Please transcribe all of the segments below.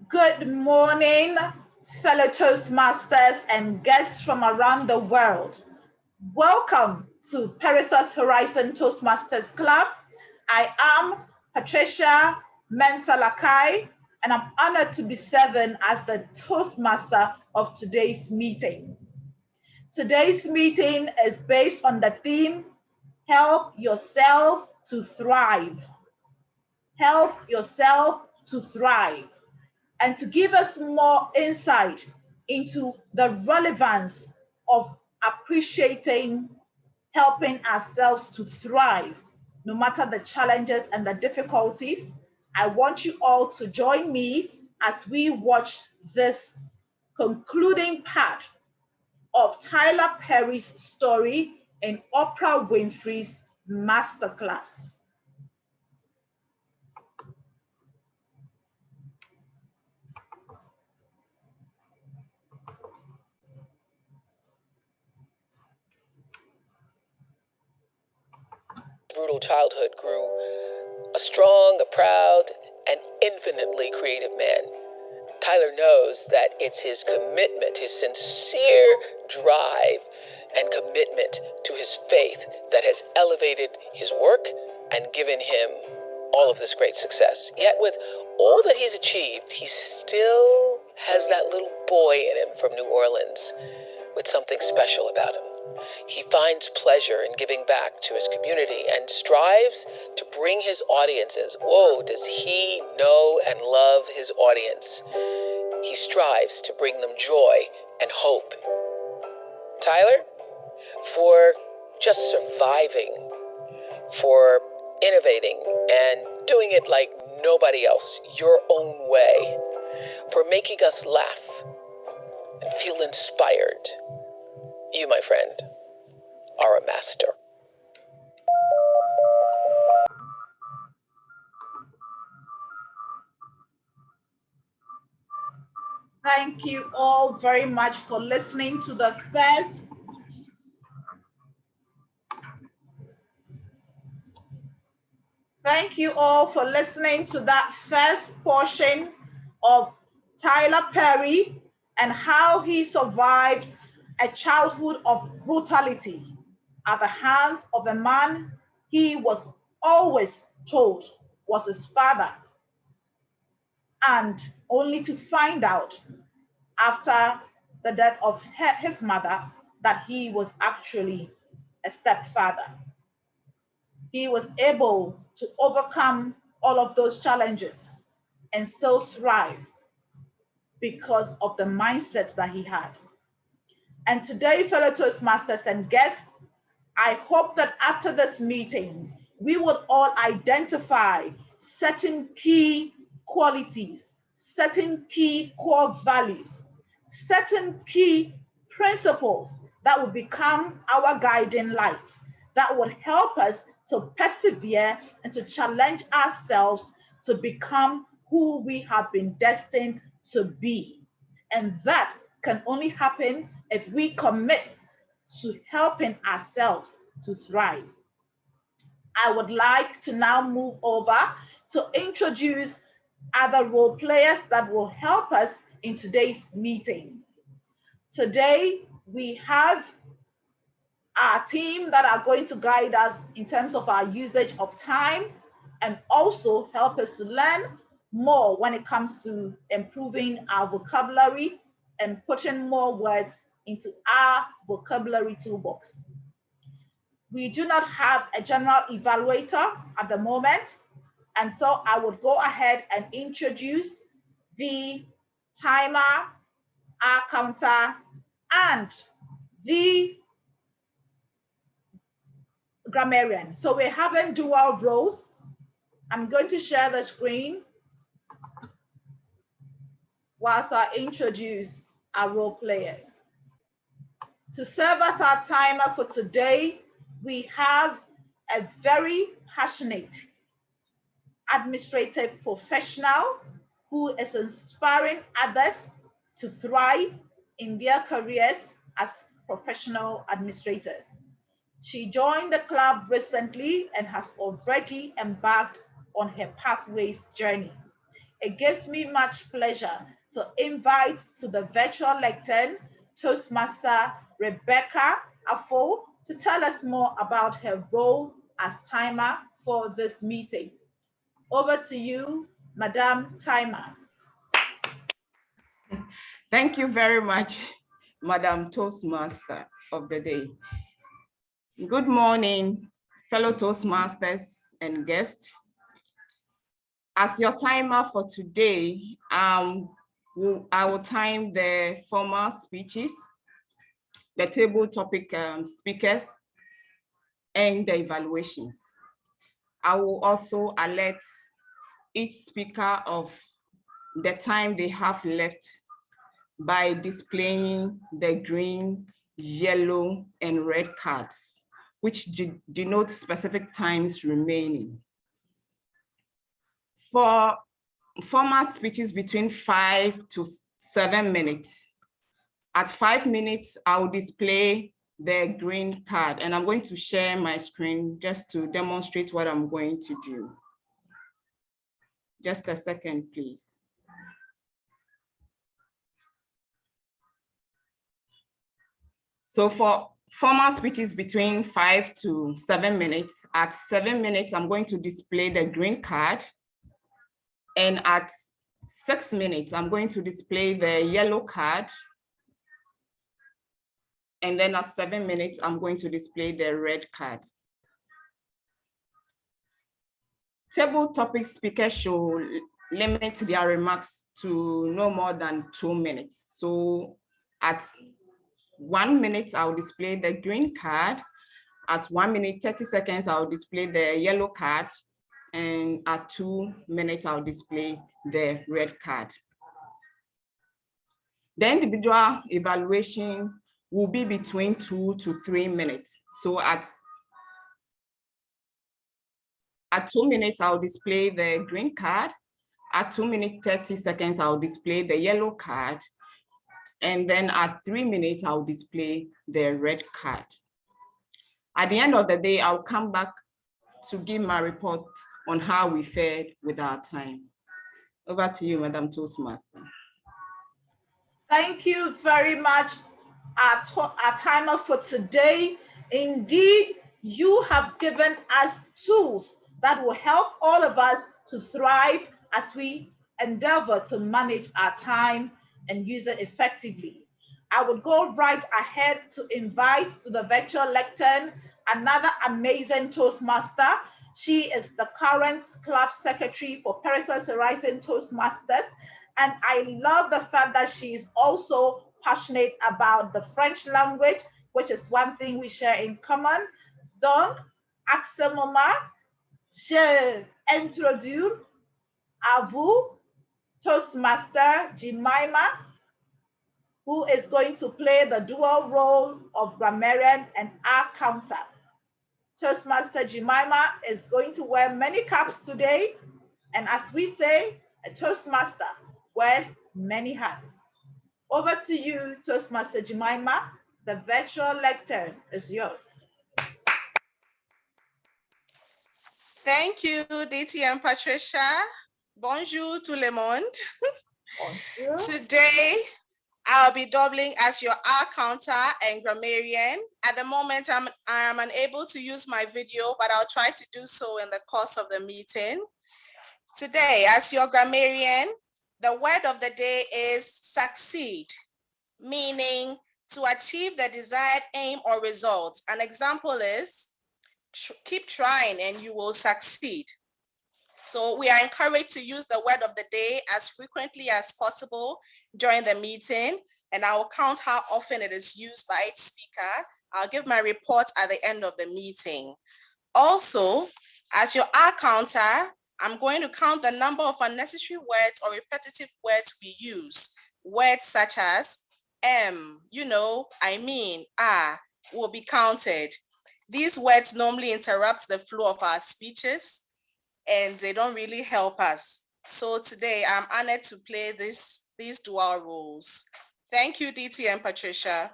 Good morning, fellow Toastmasters and guests from around the world. Welcome to Perissos Horizon Toastmasters Club. I am Patricia Mensalakai, and I'm honored to be serving as the Toastmaster of today's meeting. Today's meeting is based on the theme, Help Yourself to Thrive. Help yourself to thrive. And to give us more insight into the relevance of appreciating, helping ourselves to thrive, no matter the challenges and the difficulties, I want you all to join me as we watch this concluding part of Tyler Perry's story in Oprah Winfrey's masterclass. Brutal childhood grew a strong, a proud, and infinitely creative man. Tyler knows that it's his commitment, his sincere drive and commitment to his faith that has elevated his work and given him all of this great success. Yet with all that he's achieved, he still has that little boy in him from New Orleans with something special about him. He finds pleasure in giving back to his community and strives to bring his audiences. Whoa, does he know and love his audience? He strives to bring them joy and hope. Tyler, for just surviving, for innovating and doing it like nobody else, your own way, for making us laugh and feel inspired. You, my friend, are a master. Thank you all very much for listening to the first Thank you all for listening to that first portion of Tyler Perry and how he survived a childhood of brutality at the hands of a man he was always told was his father, and only to find out after the death of his mother that he was actually a stepfather. He was able to overcome all of those challenges and still thrive because of the mindset that he had. And today, fellow Toastmasters and guests, I hope that after this meeting, we would all identify certain key qualities, certain key core values, certain key principles that will become our guiding light, that would help us to persevere and to challenge ourselves to become who we have been destined to be. And that can only happen if we commit to helping ourselves to thrive. I would like to now move over to introduce other role players that will help us in today's meeting. Today, we have our team that are going to guide us in terms of our usage of time and also help us to learn more when it comes to improving our vocabulary and putting more words into our vocabulary toolbox. We do not have a general evaluator at the moment, and so I would go ahead and introduce the timer, our counter, and the grammarian. So we're having dual roles. I'm going to share the screen whilst I introduce our role players. To serve as our timer for today, we have a very passionate administrative professional who is inspiring others to thrive in their careers as professional administrators. She joined the club recently and has already embarked on her pathways journey. it gives me much pleasure to invite to the virtual lectern Toastmaster Rebecca Afo to tell us more about her role as timer for this meeting. Over to you, Madam Timer. Thank you very much, Madam Toastmaster of the day. Good morning, fellow Toastmasters and guests. As your timer for today, I will time the formal speeches, the table topic speakers, and the evaluations. I will also alert each speaker of the time they have left by displaying the green, yellow, and red cards, which denote specific times remaining. For formal speeches between 5 to 7 minutes, at 5 minutes, I'll display the green card, and I'm going to share my screen just to demonstrate what I'm going to do. Just a second, please. So for formal speeches between 5 to 7 minutes, at 7 minutes, I'm going to display the green card. And at 6 minutes, I'm going to display the yellow card. And then at 7 minutes, I'm going to display the red card. Table topic speakers should limit their remarks to no more than 2 minutes. So at 1 minute, I'll display the green card. At 1 minute, 30 seconds, I'll display the yellow card. And at 2 minutes, I'll display the red card. The individual evaluation will be between 2 to 3 minutes. So at 2 minutes, I'll display the green card. At 2 minutes, 30 seconds, I'll display the yellow card. And then at 3 minutes, I'll display the red card. At the end of the day, I'll come back to give my report on how we fared with our time. Over to you, Madam Toastmaster. Thank you very much, our timer for today. Indeed, you have given us tools that will help all of us to thrive as we endeavor to manage our time and use it effectively. I would go right ahead to invite to the virtual lectern another amazing Toastmaster. She is the current club secretary for Perissos Horizon Toastmasters. And I love the fact that she is also passionate about the French language, which is one thing we share in common. Donc, à ce moment, je introduis à vous Toastmaster Jemima, who is going to play the dual role of grammarian and accountant. Toastmaster Jemima is going to wear many caps today. And as we say, a Toastmaster wears many hats. Over to you, Toastmaster Jemima. The virtual lectern is yours. Thank you, DT and Patricia. Bonjour tout le monde. Bonjour. Today, I'll be doubling as your accountant and grammarian. At the moment, I'm unable to use my video, but I'll try to do so in the course of the meeting. Today, as your grammarian, the word of the day is succeed, meaning to achieve the desired aim or result. An example is keep trying and you will succeed. So we are encouraged to use the word of the day as frequently as possible during the meeting, and I will count how often it is used by each speaker. I'll give my report at the end of the meeting. Also, as your counter, I'm going to count the number of unnecessary words or repetitive words we use. Words such as you know, I mean, will be counted. These words normally interrupt the flow of our speeches and they don't really help us. So today I'm honored to play these dual roles. Thank you, DT and Patricia.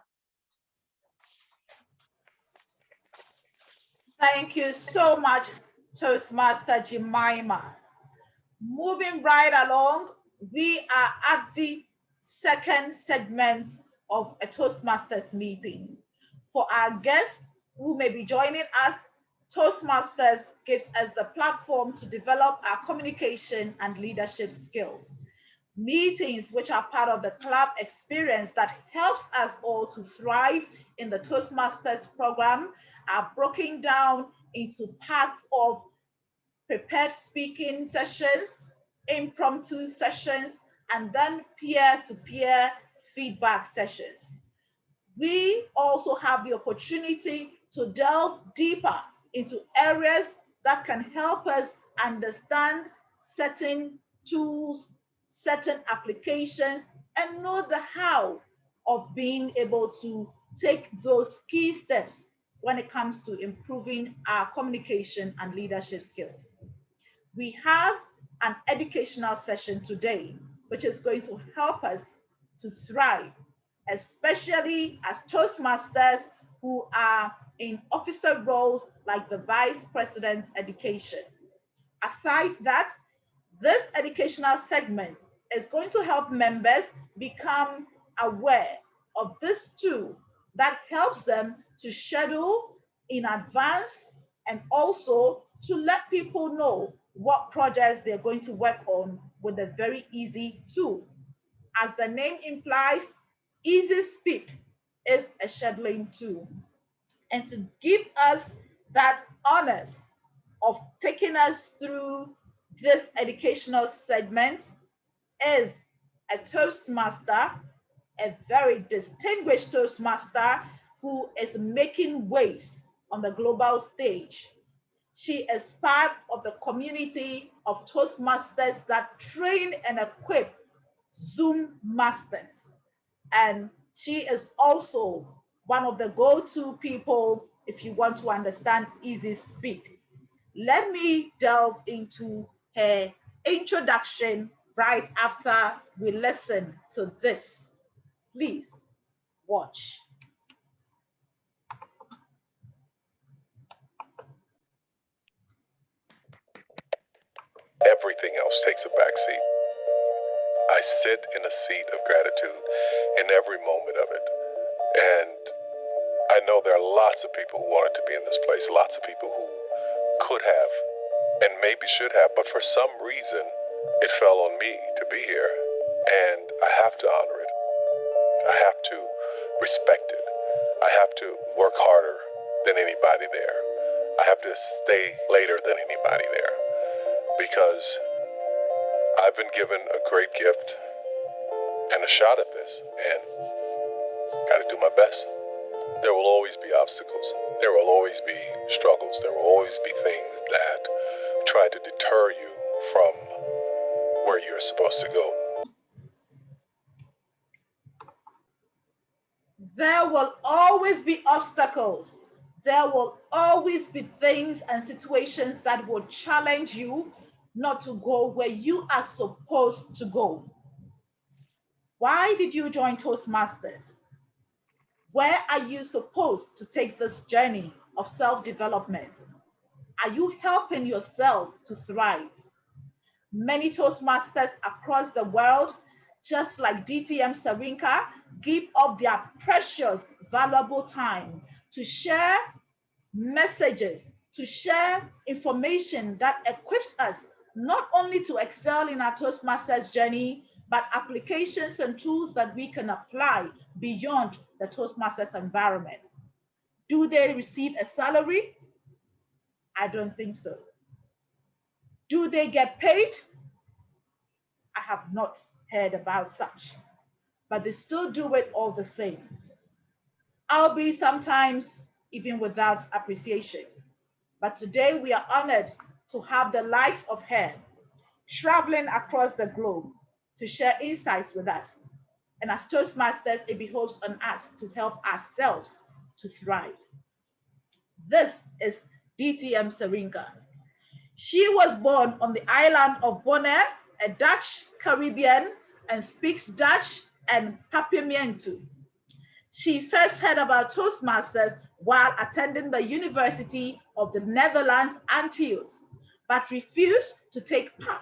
Thank you so much, Toastmaster Jemima. Moving right along, we are at the second segment of a Toastmasters meeting. For our guests who may be joining us, Toastmasters gives us the platform to develop our communication and leadership skills. Meetings, which are part of the club experience that helps us all to thrive in the Toastmasters program, are broken down into parts of prepared speaking sessions, impromptu sessions, and then peer-to-peer feedback sessions. We also have the opportunity to delve deeper into areas that can help us understand certain tools, certain applications, and know the how of being able to take those key steps when it comes to improving our communication and leadership skills. We have an educational session today, which is going to help us to thrive, especially as Toastmasters who are in officer roles like the Vice President Education. Aside that, this educational segment is going to help members become aware of this tool that helps them to schedule in advance and also to let people know what projects they're going to work on with a very easy tool. As the name implies, Easy Speak is a scheduling tool. And to give us that honors of taking us through this educational segment is a Toastmaster, a very distinguished Toastmaster who is making waves on the global stage. She is part of the community of Toastmasters that train and equip Zoom masters. And she is also one of the go-to people if you want to understand Easy Speak. Let me delve into her introduction right after we listen to this. Please watch. Everything else takes a backseat. I sit in a seat of gratitude in every moment of it. And I know there are lots of people who wanted to be in this place, lots of people who could have and maybe should have, but for some reason, it fell on me to be here. And I have to honor it. I have to respect it. I have to work harder than anybody there. I have to stay later than anybody there because I've been given a great gift and a shot at this, and got to do my best. There will always be obstacles. There will always be struggles. There will always be things that try to deter you from where you're supposed to go. There will always be obstacles. There will always be things and situations that will challenge you not to go where you are supposed to go. Why did you join Toastmasters? Where are you supposed to take this journey of self-development? Are you helping yourself to thrive? Many Toastmasters across the world, just like DTM Sarinka, give up their precious, valuable time to share messages, to share information that equips us not only to excel in our Toastmasters journey, but applications and tools that we can apply beyond the Toastmasters environment. Do they receive a salary? I don't think so. Do they get paid? I have not heard about such, but they still do it all the same. I'll be sometimes even without appreciation. But today we are honored to have the likes of her traveling across the globe to share insights with us. And as Toastmasters, it behoves on us to help ourselves to thrive. This is DTM Sarinka. She was born on the island of Bonaire, a Dutch Caribbean, and speaks Dutch and Papiamentu. She first heard about Toastmasters while attending the University of the Netherlands Antilles, but refused to take part.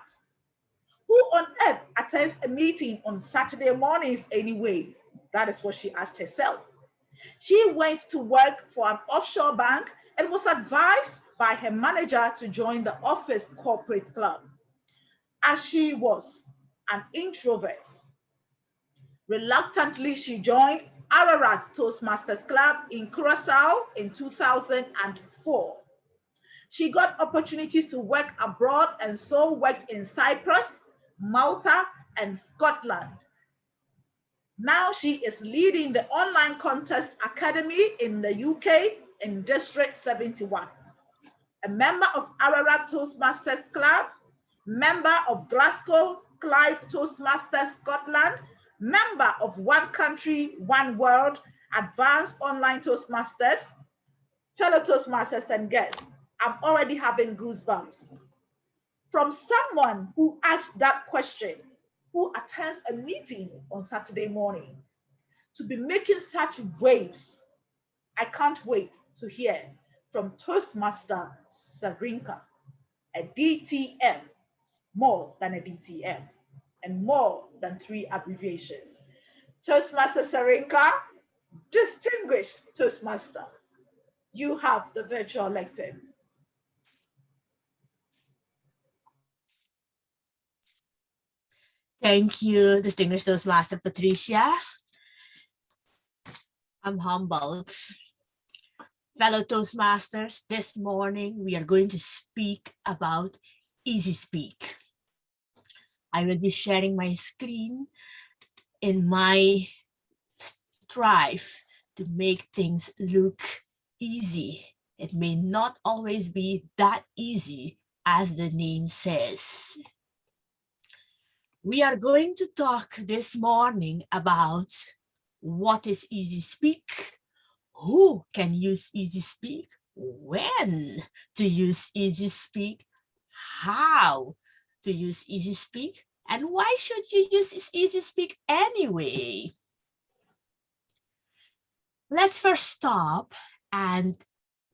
Who on earth attends a meeting on Saturday mornings anyway? That is what she asked herself. She went to work for an offshore bank and was advised by her manager to join the office corporate club. As she was an introvert, reluctantly she joined Ararat Toastmasters Club in Curacao in 2004. She got opportunities to work abroad and so worked in Cyprus, Malta, and Scotland. Now she is leading the online contest academy in the UK in District 71. A member of Ararat Toastmasters Club, member of Glasgow Clyde Toastmasters Scotland, member of One Country, One World, Advanced Online Toastmasters, fellow Toastmasters and guests. I'm already having goosebumps. From someone who asked that question, who attends a meeting on Saturday morning, to be making such waves, I can't wait to hear from Toastmaster Sarinka, a DTM, more than a DTM, and more than 3 abbreviations. Toastmaster Sarinka, distinguished Toastmaster, you have the virtual lectern. Thank you, distinguished Toastmaster Patricia. I'm humbled. Fellow Toastmasters, this morning we are going to speak about Easy Speak. I will be sharing my screen in my strive to make things look easy. It may not always be that easy as the name says. We are going to talk this morning about what is Easy Speak, who can use Easy Speak, when to use Easy Speak, how to use Easy Speak, and why should you use Easy Speak anyway? Let's first stop and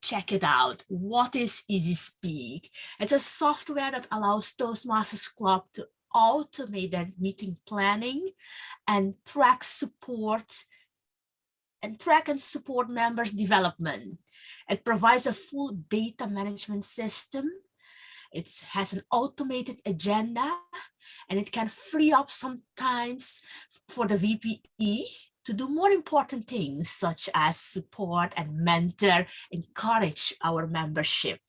check it out. What is Easy Speak? It's a software that allows Toastmasters Club to automate their meeting planning and track and support members' development. It provides a full data management system. It has an automated agenda, and it can free up sometimes for the VPE to do more important things such as support and mentor, encourage our membership.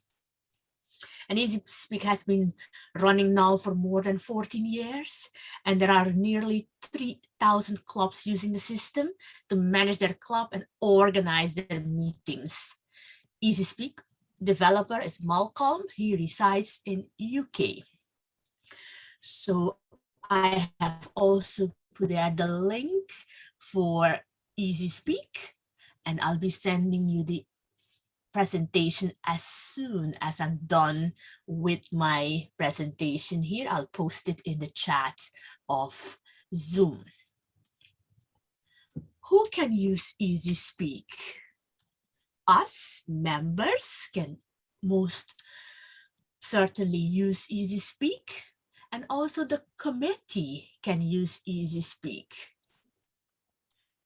And Easy Speak has been running now for more than 14 years, and there are nearly 3,000 clubs using the system to manage their club and organize their meetings. Easy Speak developer is Malcolm. He resides in UK. So I have also put there the link for Easy Speak, and I'll be sending you the presentation as soon as I'm done with my presentation here. I'll post it in the chat of Zoom. Who can use Easy Speak? Us members can most certainly use Easy Speak, and also the committee can use Easy Speak.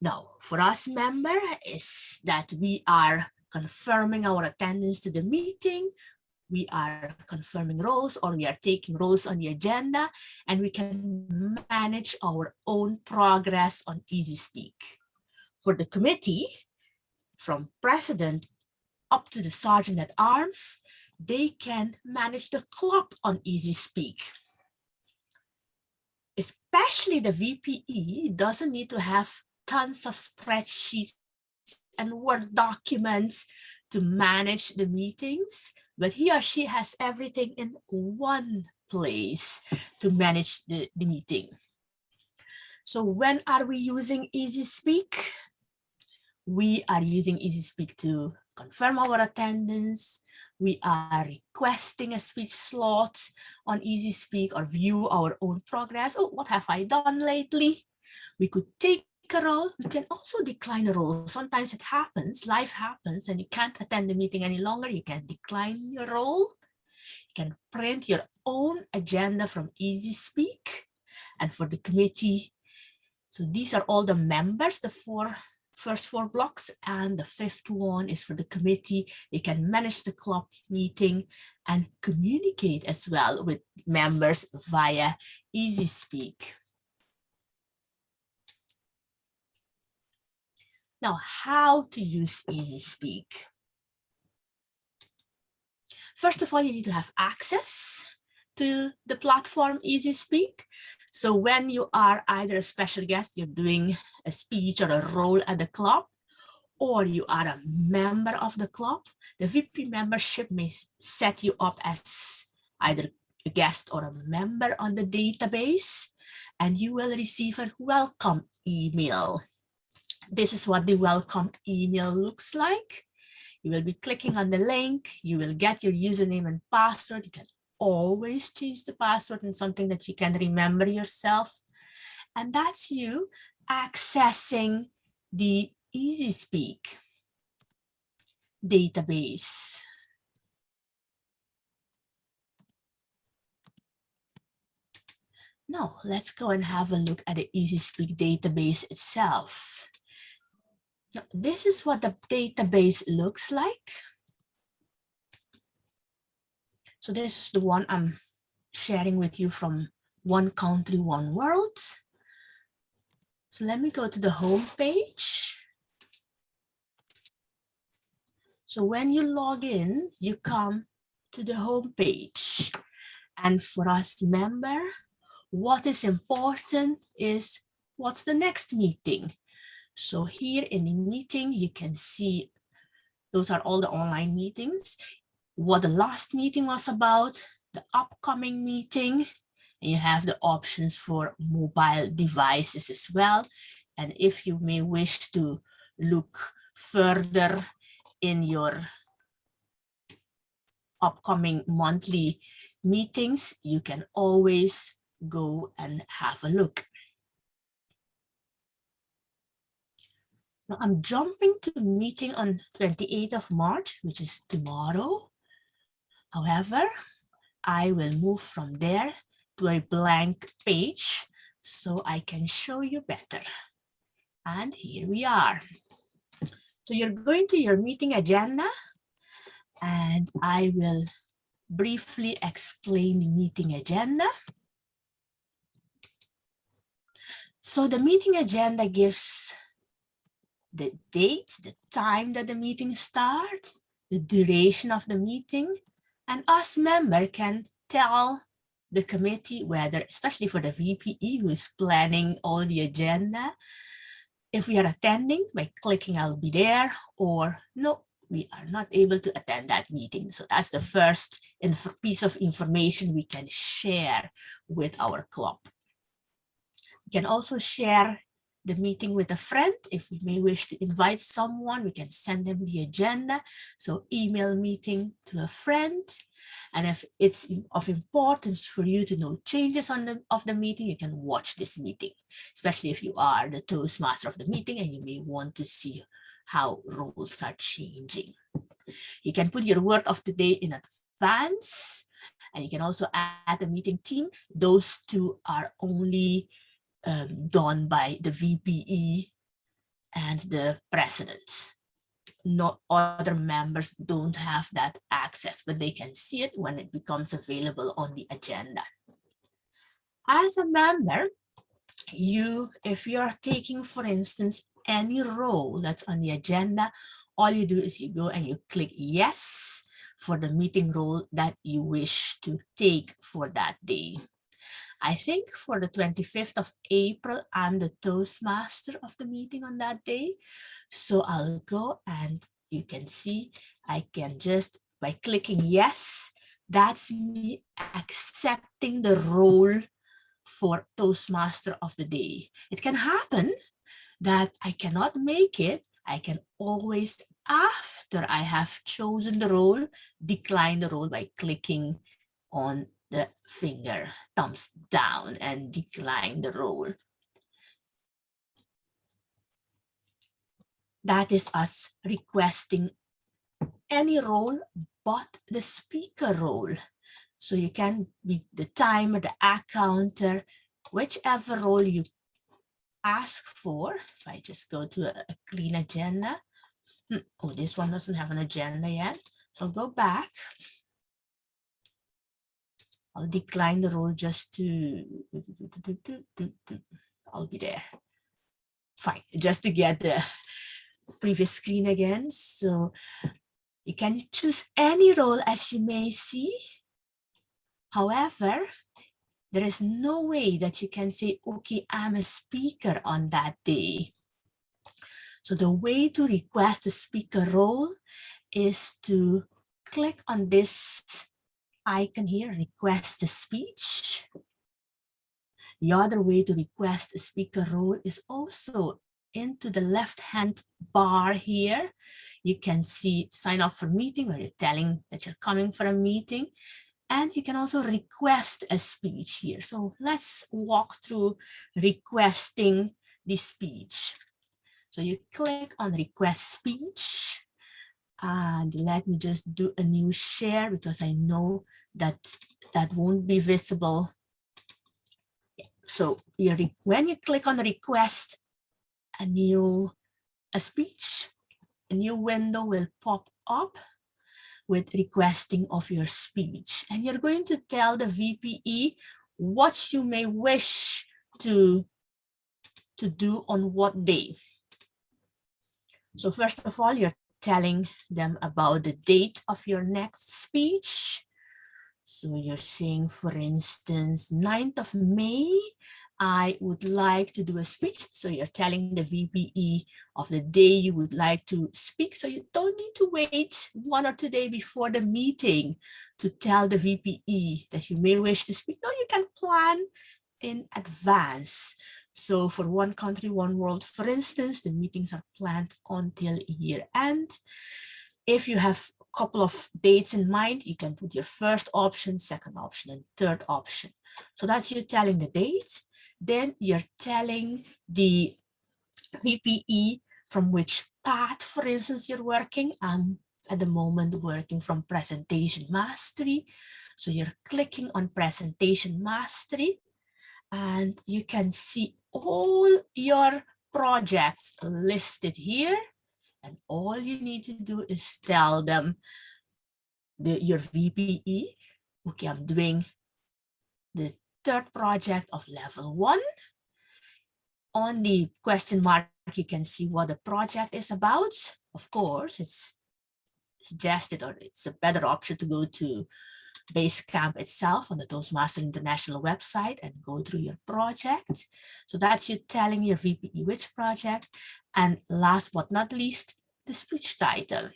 Now, for us member is that we are confirming our attendance to the meeting, we are confirming roles, or we are taking roles on the agenda, and we can manage our own progress on Easy Speak. For the committee, from president up to the sergeant at arms, they can manage the club on Easy Speak. Especially the VPE doesn't need to have tons of spreadsheets and Word documents to manage the meetings, but he or she has everything in one place to manage the meeting. So when are we using Easy Speak? We are using Easy Speak to confirm our attendance. We are requesting a speech slot on Easy Speak or view our own progress. Oh, what have I done lately? We could take a role. We can also decline a role. Sometimes it happens, life happens, and you can't attend the meeting any longer. You can decline your role. You can print your own agenda from Easy Speak. And for the committee, so these are all the members, the first four blocks, and the fifth one is for the committee. You can manage the club meeting and communicate as well with members via Easy Speak. Now, how to use Easy Speak? First of all, you need to have access to the platform Easy Speak. So when you are either a special guest, you're doing a speech or a role at the club, or you are a member of the club, the VP membership may set you up as either a guest or a member on the database, and you will receive a welcome email. This is what the welcome email looks like. You will be clicking on the link, you will get your username and password. You can always change the password in something that you can remember yourself. And that's you accessing the Easy Speak database. Now, let's go and have a look at the Easy Speak database itself. Now, this is what the database looks like. So this is the one I'm sharing with you from One Country, One World. So let me go to the home page. So when you log in, you come to the home page. And for us member, what is important is what's the next meeting. So here in the meeting, you can see those are all the online meetings, what the last meeting was about, the upcoming meeting, and you have the options for mobile devices as well. And if you may wish to look further in your upcoming monthly meetings, you can always go and have a look. Now I'm jumping to the meeting on 28th of March, which is tomorrow. However, I will move from there to a blank page so I can show you better. And here we are. So you're going to your meeting agenda, and I will briefly explain the meeting agenda. So the meeting agenda gives the date, the time that the meeting starts, the duration of the meeting, and us member can tell the committee whether, especially for the VPE who is planning all the agenda, if we are attending by clicking I'll be there, or no, we are not able to attend that meeting. So that's the first piece of information we can share with our club. We can also share the meeting with a friend. If we may wish to invite someone, we can send them the agenda. So email meeting to a friend. And if it's of importance for you to know changes of the meeting, you can watch this meeting, especially if you are the Toastmaster of the meeting and you may want to see how roles are changing. You can put your word of the day in advance, and you can also add the meeting team. Those two are only done by the VPE and the president. No other members don't have that access, but they can see it when it becomes available on the agenda. As a member, if you're taking, for instance, any role that's on the agenda, all you do is you go and you click yes for the meeting role that you wish to take for that day. I think for the 25th of April, I'm the Toastmaster of the meeting on that day. So I'll go and you can see, I can just, by clicking yes, that's me accepting the role for Toastmaster of the day. It can happen that I cannot make it. I can always, after I have chosen the role, decline the role by clicking on the finger, thumbs down, and decline the role. That is us requesting any role but the speaker role. So you can be the timer, the act counter, whichever role you ask for. If I just go to a clean agenda. Oh, this one doesn't have an agenda yet. So I'll go back. I'll decline the role just to, I'll be there. Fine, just to get the previous screen again. So you can choose any role as you may see. However, there is no way that you can say, okay, I'm a speaker on that day. So the way to request a speaker role is to click on this icon here, request a speech. The other way to request a speaker role is also into the left-hand bar here. You can see sign up for meeting, where you're telling that you're coming for a meeting. And you can also request a speech here. So let's walk through requesting the speech. So you click on request speech. And let me just do a new share because I know that that won't be visible. So when you click on request a speech, a new window will pop up with requesting of your speech. And you're going to tell the VPE what you may wish to do on what day. So first of all, you're telling them about the date of your next speech. So you're saying, for instance, 9th of May, I would like to do a speech. So you're telling the VPE of the day you would like to speak. So you don't need to wait 1 or 2 days before the meeting to tell the VPE that you may wish to speak. No, you can plan in advance. So for One Country, One World, for instance, the meetings are planned until year end. If you have a couple of dates in mind, you can put your first option, second option, and third option. So that's you telling the date. Then you're telling the VPE from which path, for instance, you're working. I'm at the moment working from Presentation Mastery. So you're clicking on Presentation Mastery, and you can see all your projects listed here. And all you need to do is tell them, your VPE, okay, I'm doing the third project of level 1. On the question mark, you can see what the project is about. Of course, it's suggested, or it's a better option to go to Basecamp itself on the Toastmasters International website and go through your project. So that's you telling your VPE which project. And last but not least, the speech title.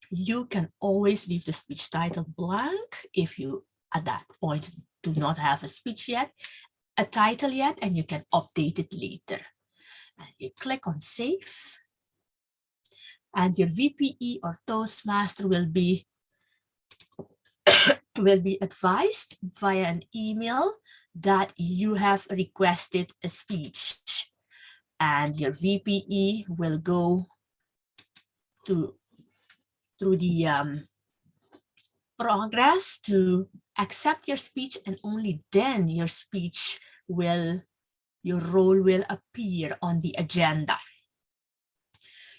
You can always leave the speech title blank if you at that point do not have a title yet, and you can update it later. And you click on save, and your VPE or Toastmaster will be advised via an email that you have requested a speech, and your VPE will go through the progress to accept your speech, and only then your role will appear on the agenda.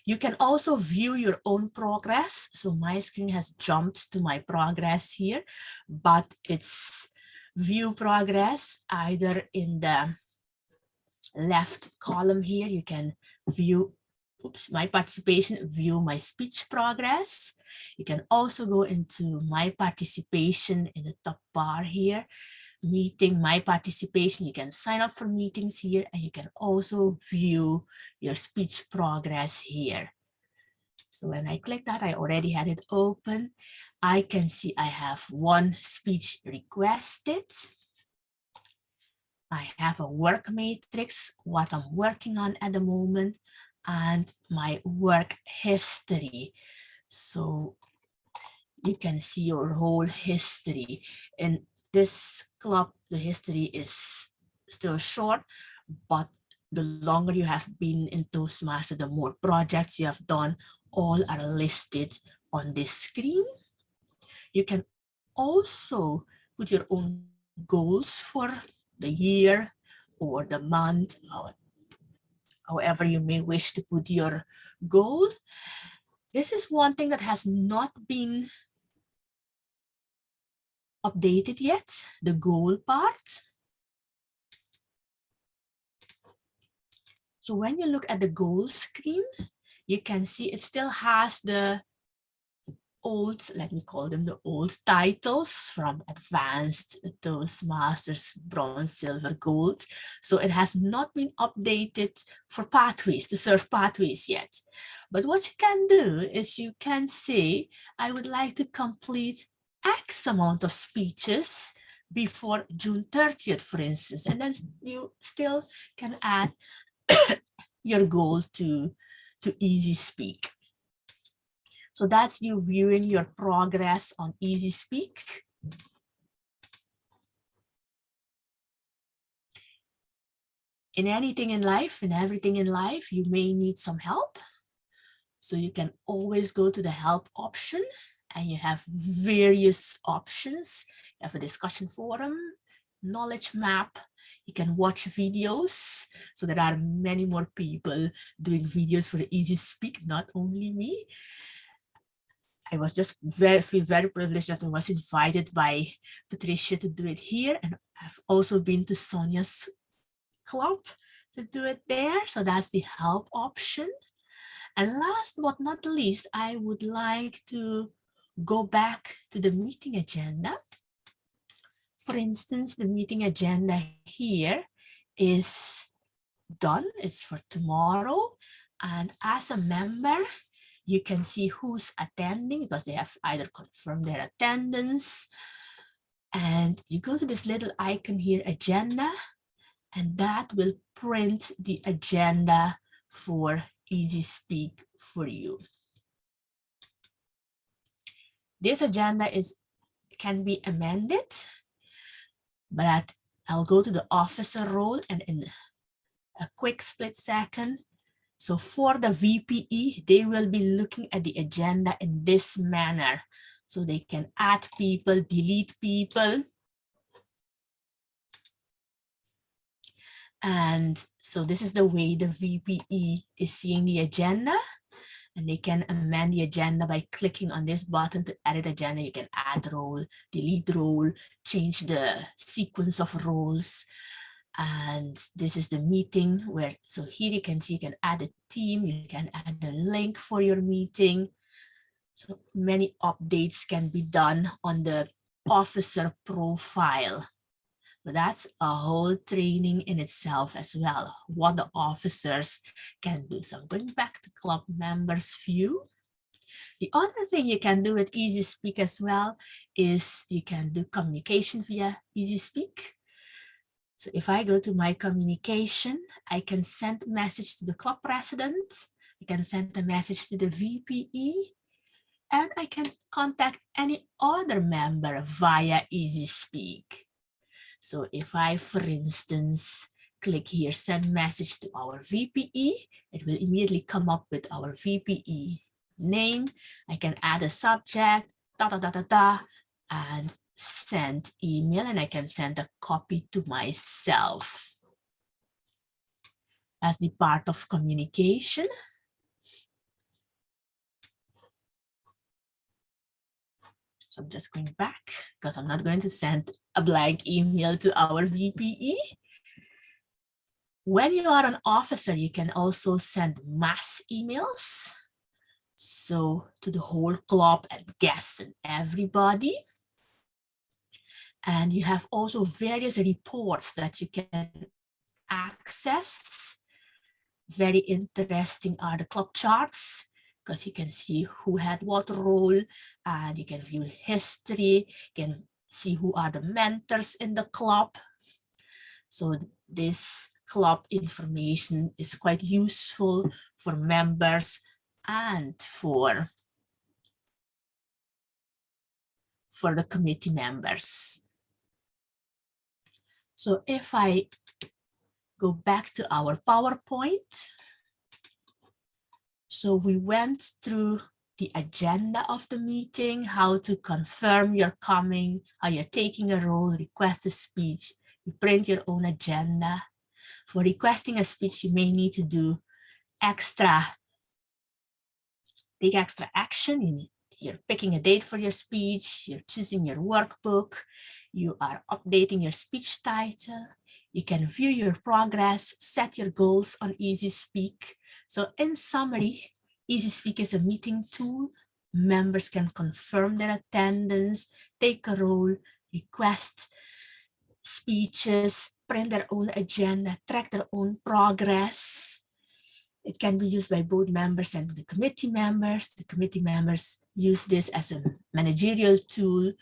You can also view your own progress. So my screen has jumped to my progress here, but it's view progress either in the left column here. You can view my participation, view my speech progress. You can also go into my participation in the top bar here, meeting, my participation. You can sign up for meetings here, and you can also view your speech progress here. So when I click that, I already had it open. I can see I have 1 speech requested. I have a work matrix, what I'm working on at the moment, and my work history. So you can see your whole history. In this club, the history is still short, but the longer you have been in Toastmasters, the more projects you have done, all are listed on this screen. You can also put your own goals for the year or the month, or however you may wish to put your goal. This is one thing that has not been updated yet, the goal part. So when you look at the goal screen, you can see it still has the old, let me call them the old titles from advanced, Toastmasters, bronze, silver, gold. So it has not been updated for pathways, to serve pathways yet. But what you can do is you can say, I would like to complete X amount of speeches before June 30th, for instance, and then you still can add your goal to Easy Speak. So that's you viewing your progress on Easy Speak. In anything in life, in everything in life, you may need some help. So you can always go to the help option, and you have various options. You have a discussion forum, knowledge map. You can watch videos. So there are many more people doing videos for Easy Speak, not only me. I was just feel very privileged that I was invited by Patricia to do it here. And I've also been to Sonia's club to do it there. So that's the help option. And last but not least, I would like to go back to the meeting agenda. For instance, the meeting agenda here is done. It's for tomorrow. And as a member, you can see who's attending because they have either confirmed their attendance. And you go to this little icon here, agenda, and that will print the agenda for Easy Speak for you. This agenda can be amended, but I'll go to the officer role and in a quick split second. So for the VPE, they will be looking at the agenda in this manner. So they can add people, delete people. And so this is the way the VPE is seeing the agenda. And they can amend the agenda by clicking on this button to edit agenda. You can add role, delete role, change the sequence of roles. And this is the meeting where, so here you can see you can add a team, you can add a link for your meeting. So many updates can be done on the officer profile. But that's a whole training in itself as well, what the officers can do. So I'm going back to club members view. The other thing you can do with Easy Speak as well is you can do communication via Easy Speak. So if I go to my communication, I can send a message to the club president, I can send a message to the VPE, and I can contact any other member via Easy Speak. So if I, for instance, click here, send message to our VPE, it will immediately come up with our VPE name. I can add a subject, and send email, and I can send a copy to myself. As the part of communication. So I'm just going back because I'm not going to send a blank email to our VPE. When you are an officer, you can also send mass emails. So to the whole club and guests and everybody. And you have also various reports that you can access. Very interesting are the club charts, because you can see who had what role, and you can view history, you can see who are the mentors in the club. So this club information is quite useful for members and for the committee members. So if I go back to our PowerPoint, so we went through the agenda of the meeting, how to confirm you're coming, how you're taking a role, request a speech. You print your own agenda. For requesting a speech, you may need to do take extra action. You're picking a date for your speech, you're choosing your workbook, you are updating your speech title, you can view your progress, set your goals on EasySpeak. So in summary, EasySpeak is a meeting tool. Members can confirm their attendance, take a role, request speeches, print their own agenda, track their own progress. It can be used by both members and the committee members. The committee members use this as a managerial tool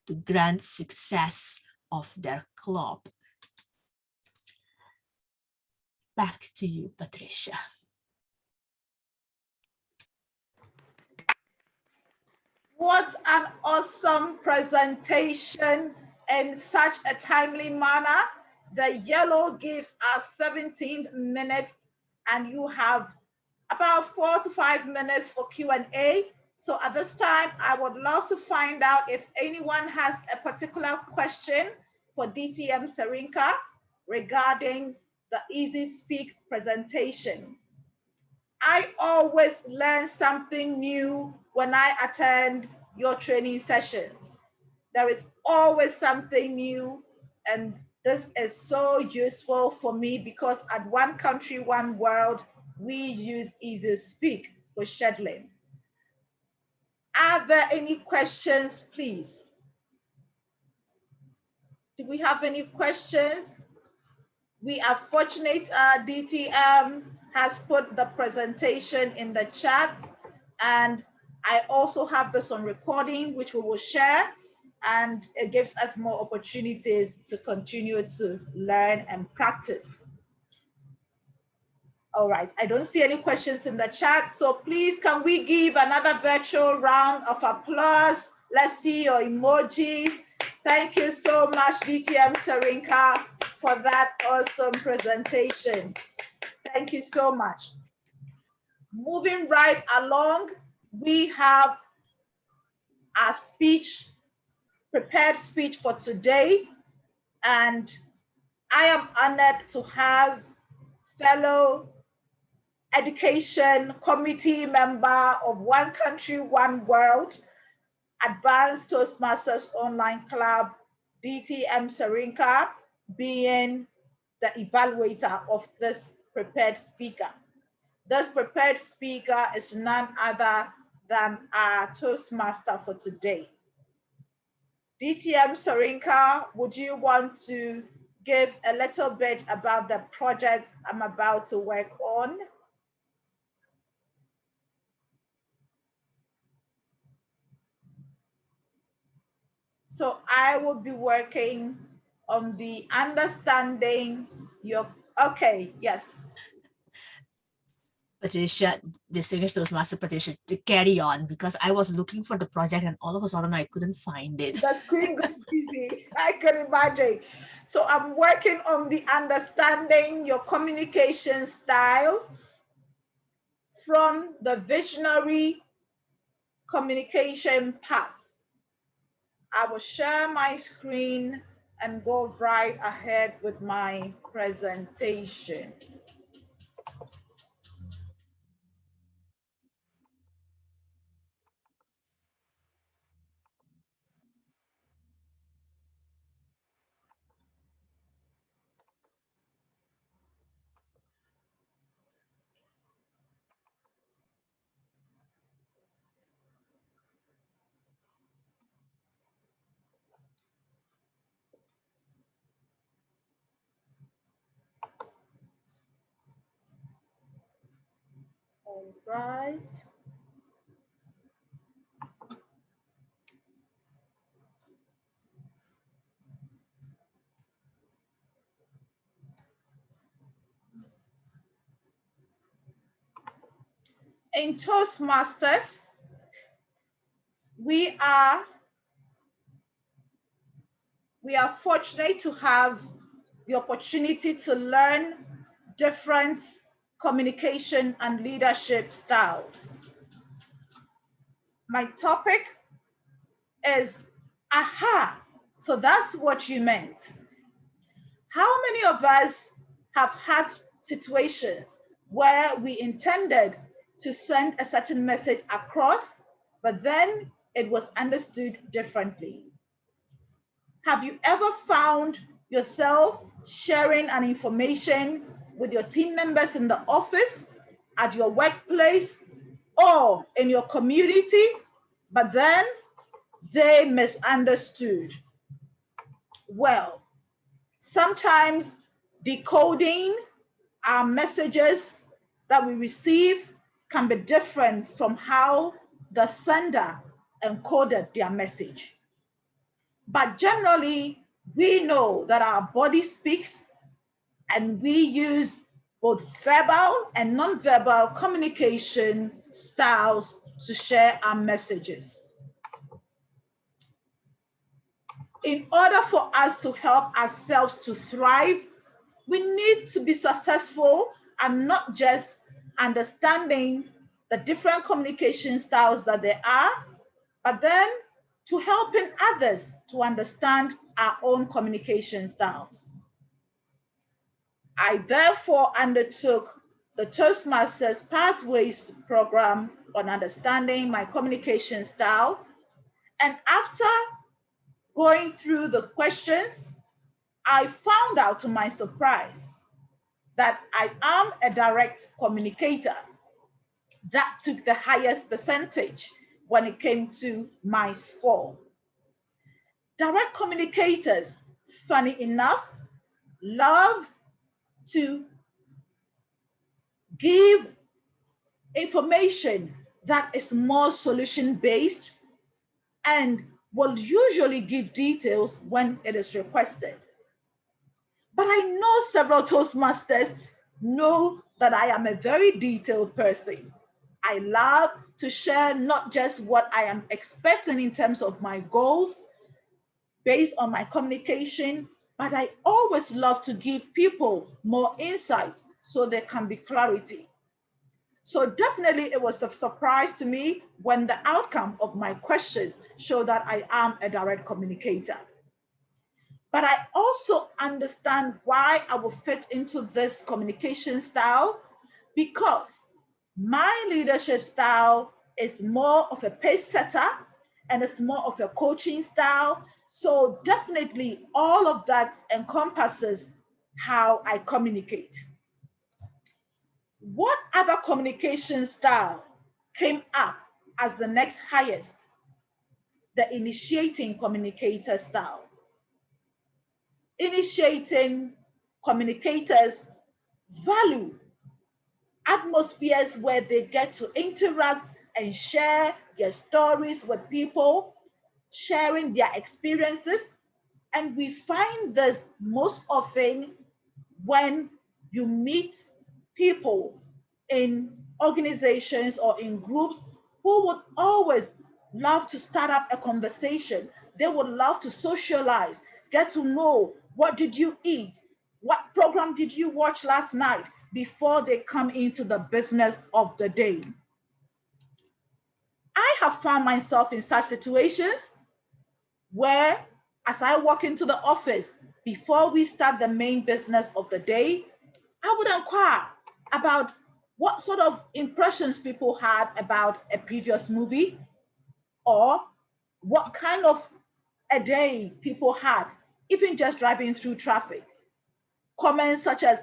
to grant success of their club. Back to you, Patricia. What an awesome presentation in such a timely manner. The yellow gives us 17 minutes and you have about 4 to 5 minutes for Q&A. So at this time, I would love to find out if anyone has a particular question for DTM Sarinka regarding the EasySpeak presentation. I always learn something new when I attend your training sessions. There is always something new, and this is so useful for me because at One Country, One World, we use EasySpeak for scheduling. Are there any questions, please? Do we have any questions? We are fortunate DTM has put the presentation in the chat, and I also have this on recording, which we will share, and it gives us more opportunities to continue to learn and practice. All right, I don't see any questions in the chat, so please can we give another virtual round of applause? Let's see your emojis. Thank you so much, DTM Sarinka, for that awesome presentation. Thank you so much. Moving right along, we have our speech, prepared speech for today, and I am honored to have fellow Education Committee member of One Country, One World, Advanced Toastmasters Online Club, DTM Sarinka, being the evaluator of this prepared speaker. This prepared speaker is none other than our Toastmaster for today. DTM Sarinka, would you want to give a little bit about the project I'm about to work on? So I will be working on the understanding your, okay, yes. Patricia, distinguished Toastmaster Patricia, to carry on because I was looking for the project and all of a sudden I couldn't find it. The screen goes busy, I can imagine. So I'm working on the understanding your communication style from the visionary communication path. I will share my screen and go right ahead with my presentation. All right. In Toastmasters, we are fortunate to have the opportunity to learn different communication and leadership styles. My topic is, aha, so that's what you meant. How many of us have had situations where we intended to send a certain message across, but then it was understood differently? Have you ever found yourself sharing an information with your team members in the office, at your workplace, or in your community, but then they misunderstood? Well, sometimes decoding our messages that we receive can be different from how the sender encoded their message. But generally, we know that our body speaks, and we use both verbal and non-verbal communication styles to share our messages. In order for us to help ourselves to thrive, we need to be successful and not just understanding the different communication styles that there are, but then to helping others to understand our own communication styles. I therefore undertook the Toastmasters Pathways program on understanding my communication style. And after going through the questions, I found out to my surprise that I am a direct communicator. That took the highest percentage when it came to my score. Direct communicators, funny enough, love to give information that is more solution based and will usually give details when it is requested. But I know several Toastmasters know that I am a very detailed person. I love to share not just what I am expecting in terms of my goals based on my communication, but I always love to give people more insight so there can be clarity. So definitely it was a surprise to me when the outcome of my questions showed that I am a direct communicator. But I also understand why I will fit into this communication style, because my leadership style is more of a pace setter and it's more of a coaching style. So definitely all of that encompasses how I communicate. What other communication style came up as the next highest? The initiating communicator style. Initiating communicators value atmospheres where they get to interact and share their stories with people, sharing their experiences. And we find this most often when you meet people in organizations or in groups who would always love to start up a conversation. They would love to socialize, get to know, what did you eat? What program did you watch last night, before they come into the business of the day. I have found myself in such situations where, as I walk into the office, before we start the main business of the day, I would inquire about what sort of impressions people had about a previous movie, or what kind of a day people had, even just driving through traffic. Comments such as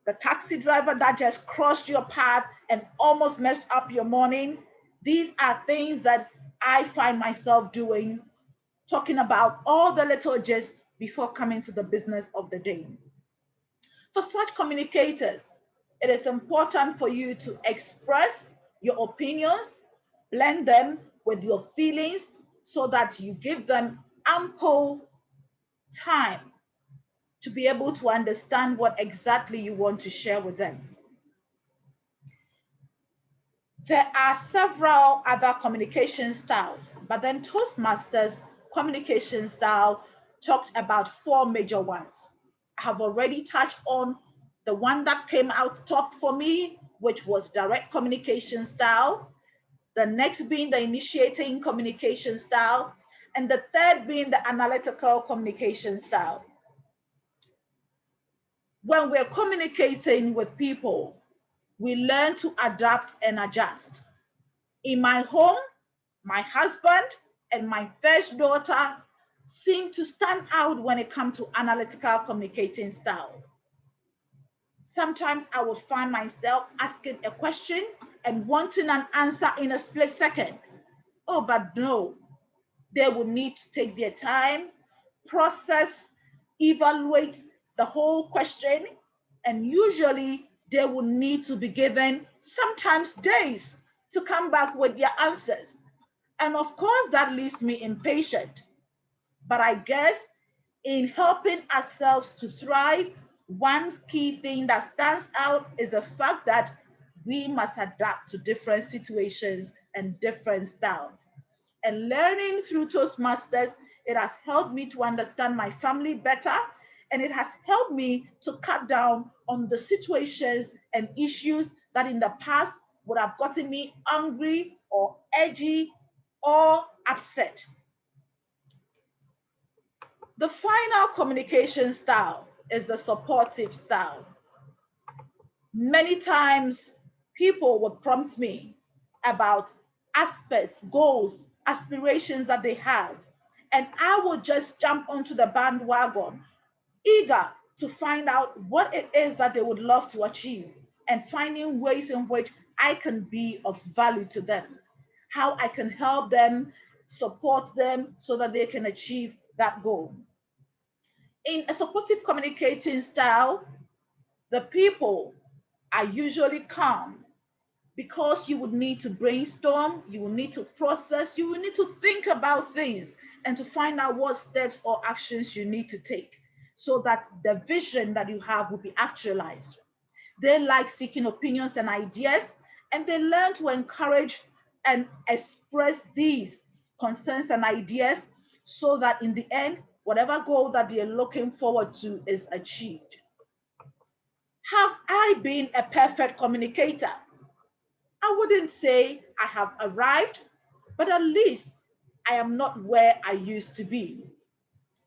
the taxi driver that just crossed your path and almost messed up your morning. These are things that I find myself doing, talking about all the little gist before coming to the business of the day. For such communicators, it is important for you to express your opinions, blend them with your feelings so that you give them ample time to be able to understand what exactly you want to share with them. There are several other communication styles, but then Toastmasters communication style talked about four major ones. I have already touched on the one that came out top for me, which was direct communication style. the next being the initiating communication style, and the third being the analytical communication style. When we're communicating with people, we learn to adapt and adjust. In my home, my husband and my first daughter seem to stand out when it comes to analytical communicating style. Sometimes I would find myself asking a question and wanting an answer in a split second. Oh, but no, they will need to take their time, process, evaluate the whole question, and usually they will need to be given sometimes days to come back with their answers. And of course, that leaves me impatient. But I guess in helping ourselves to thrive, one key thing that stands out is the fact that we must adapt to different situations and different styles. And learning through Toastmasters, it has helped me to understand my family better, and it has helped me to cut down on the situations and issues that in the past would have gotten me angry or edgy or upset. The final communication style is the supportive style. Many times people would prompt me about aspects, goals, aspirations that they have, and I would just jump onto the bandwagon, eager to find out what it is that they would love to achieve and finding ways in which I can be of value to them, how I can help them, support them so that they can achieve that goal. In a supportive communicating style, the people are usually calm because you would need to brainstorm, you will need to process, you will need to think about things and to find out what steps or actions you need to take so that the vision that you have will be actualized. They like seeking opinions and ideas, and they learn to encourage and express these concerns and ideas so that in the end, whatever goal that they're looking forward to is achieved. Have I been a perfect communicator? I wouldn't say I have arrived, but at least I am not where I used to be.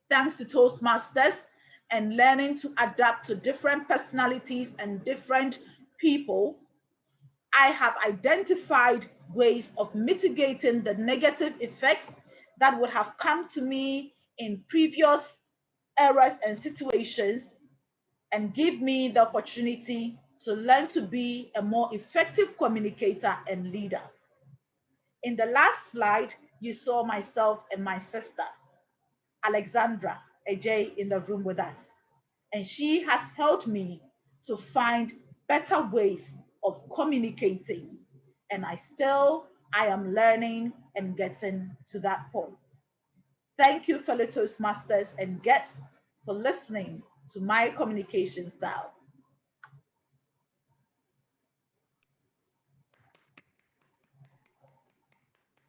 Thanks to Toastmasters and learning to adapt to different personalities and different people, I have identified ways of mitigating the negative effects that would have come to me in previous eras and situations and give me the opportunity to learn to be a more effective communicator and leader. In the last slide, you saw myself and my sister, Alexandra Ajay, in the room with us. And she has helped me to find better ways of communicating. And I am learning and getting to that point. Thank you, fellow Toastmasters and guests, for listening to my communication style.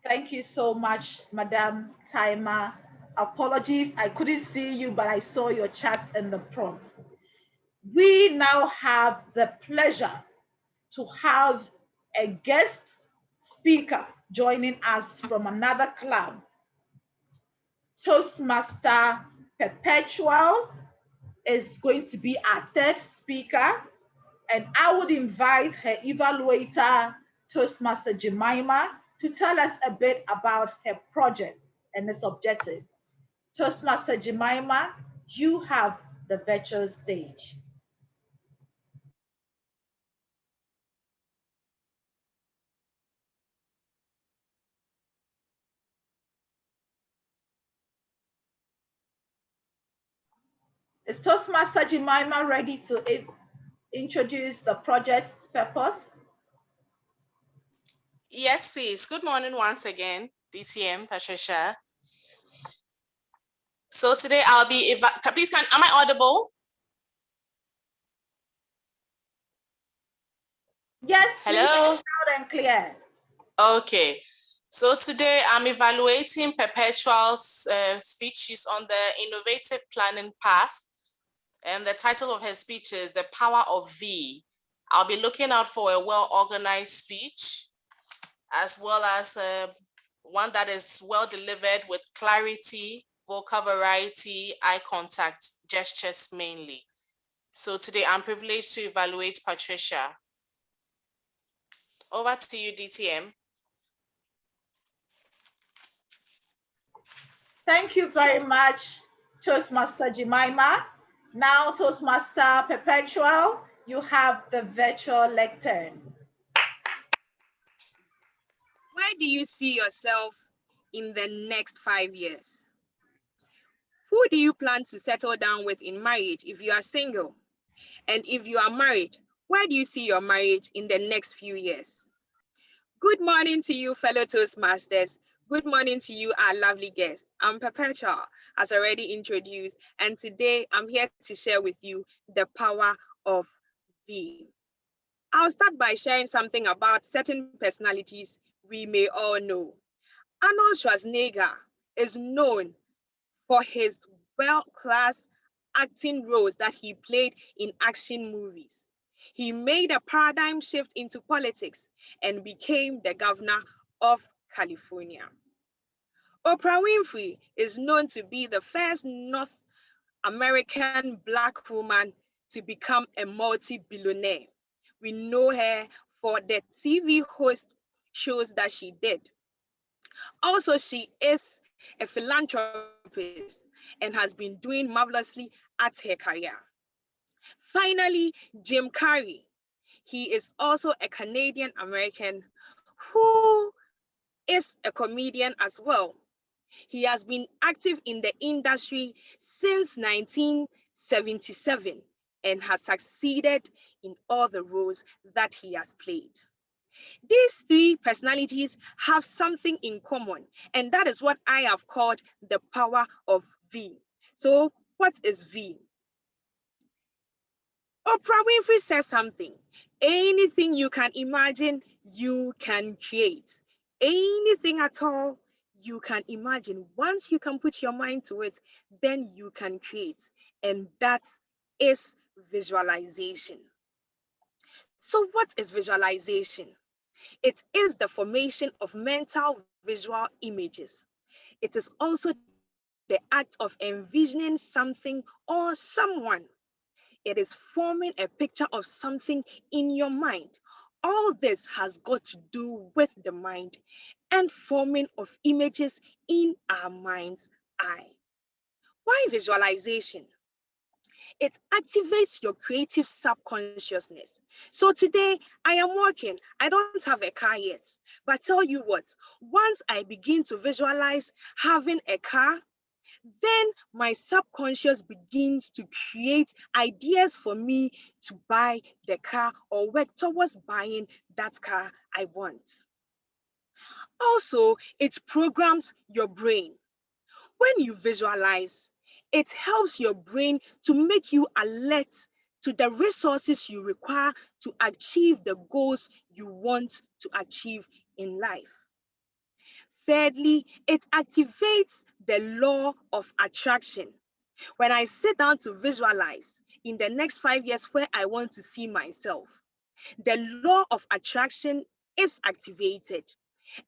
Thank you so much, Madam Taima. Apologies, I couldn't see you, but I saw your chat and the prompts. We now have the pleasure to have a guest speaker joining us from another club, Toastmaster Perpetual is going to be our third speaker, and I would invite her evaluator, Toastmaster Jemima, to tell us a bit about her project and its objective. Toastmaster Jemima, you have the virtual stage. Is Toastmaster Jemima ready to introduce the project's purpose? Yes, please. Good morning once again, DTM, Patricia. So today I'll be, please, am I audible? Yes, hello. Please, loud and clear. Okay. So today I'm evaluating Perpetual's speech. She's on the innovative planning path. And the title of her speech is The Power of V. I'll be looking out for a well-organized speech. as well as one that is well delivered with clarity, vocal variety, eye contact, gestures mainly. So today I'm privileged to evaluate Patricia. Over to you, DTM. Thank you very much, Toastmaster Jemima. Now, Toastmaster Perpetual, you have the virtual lectern. Where do you see yourself in the next 5 years? Who do you plan to settle down with in marriage if you are single? And if you are married, where do you see your marriage in the next few years? Good morning to you, fellow Toastmasters. Good morning to you, our lovely guest. I'm Perpetual, as already introduced, and today I'm here to share with you the power of V. I'll start by sharing something about certain personalities we may all know. Arnold Schwarzenegger is known for his world-class acting roles that he played in action movies. He made a paradigm shift into politics and became the governor of California. Oprah Winfrey is known to be the first North American Black woman to become a multi-billionaire. We know her for the TV host shows that she did. Also, she is a philanthropist and has been doing marvelously at her career. Finally, Jim Carrey. He is also a Canadian American who is a comedian as well. He has been active in the industry since 1977 and has succeeded in all the roles that he has played. These three personalities have something in common, and that is what I have called the power of V. So, what is V? Oprah Winfrey says something. Anything you can imagine, you can create. Anything at all you can imagine. Once you can put your mind to it, then you can create. And that is visualization. So, what is visualization? It is the formation of mental visual images. It is also the act of envisioning something or someone. It is forming a picture of something in your mind. All this has got to do with the mind and forming of images in our mind's eye. Why visualization? It activates your creative subconsciousness. So today I am working. I don't have a car yet, but tell you what, once I begin to visualize having a car, then my subconscious begins to create ideas for me to buy the car or work towards buying that car I want. Also, it programs your brain. When you visualize, it helps your brain to make you alert to the resources you require to achieve the goals you want to achieve in life. Thirdly, it activates the law of attraction. When I sit down to visualize in the next 5 years where I want to see myself, the law of attraction is activated,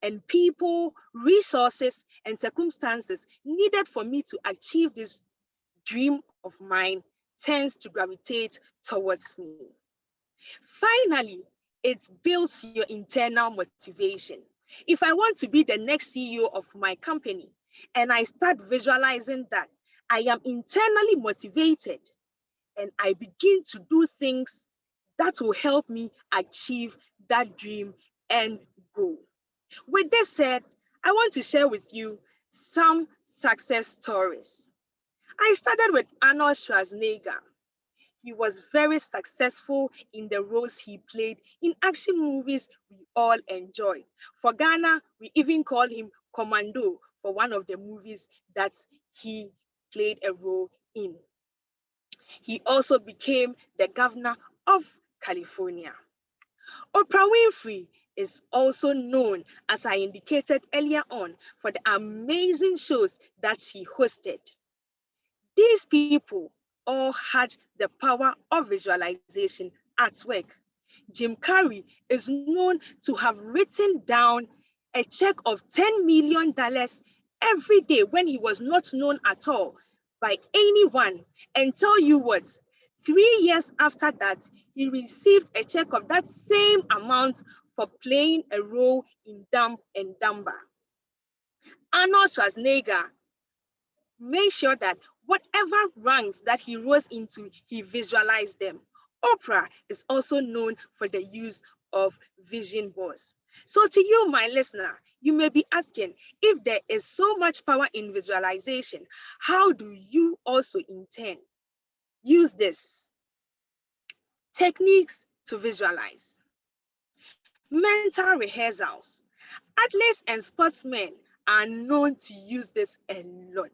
and people, resources, and circumstances needed for me to achieve this dream of mine tends to gravitate towards me. Finally, it builds your internal motivation. If I want to be the next CEO of my company and I start visualizing that, I am internally motivated and I begin to do things that will help me achieve that dream and goal. With this said, I want to share with you some success stories. I started with Arnold Schwarzenegger. He was very successful in the roles he played in action movies we all enjoy. For Ghana, we even call him Commando for one of the movies that he played a role in. He also became the governor of California. Oprah Winfrey is also known, as I indicated earlier on, for the amazing shows that she hosted. These people all had the power of visualization at work. Jim Carrey is known to have written down a check of $10 million every day when he was not known at all by anyone. And tell you what, 3 years after that, he received a check of that same amount for playing a role in Dumb and Dumber. Arnold Schwarzenegger made sure that whatever ranks that he rose into, he visualized them. Oprah is also known for the use of vision boards. So to you, my listener, you may be asking, if there is so much power in visualization, how do you also intend use this? Techniques to visualize. Mental rehearsals. Athletes and sportsmen are known to use this a lot.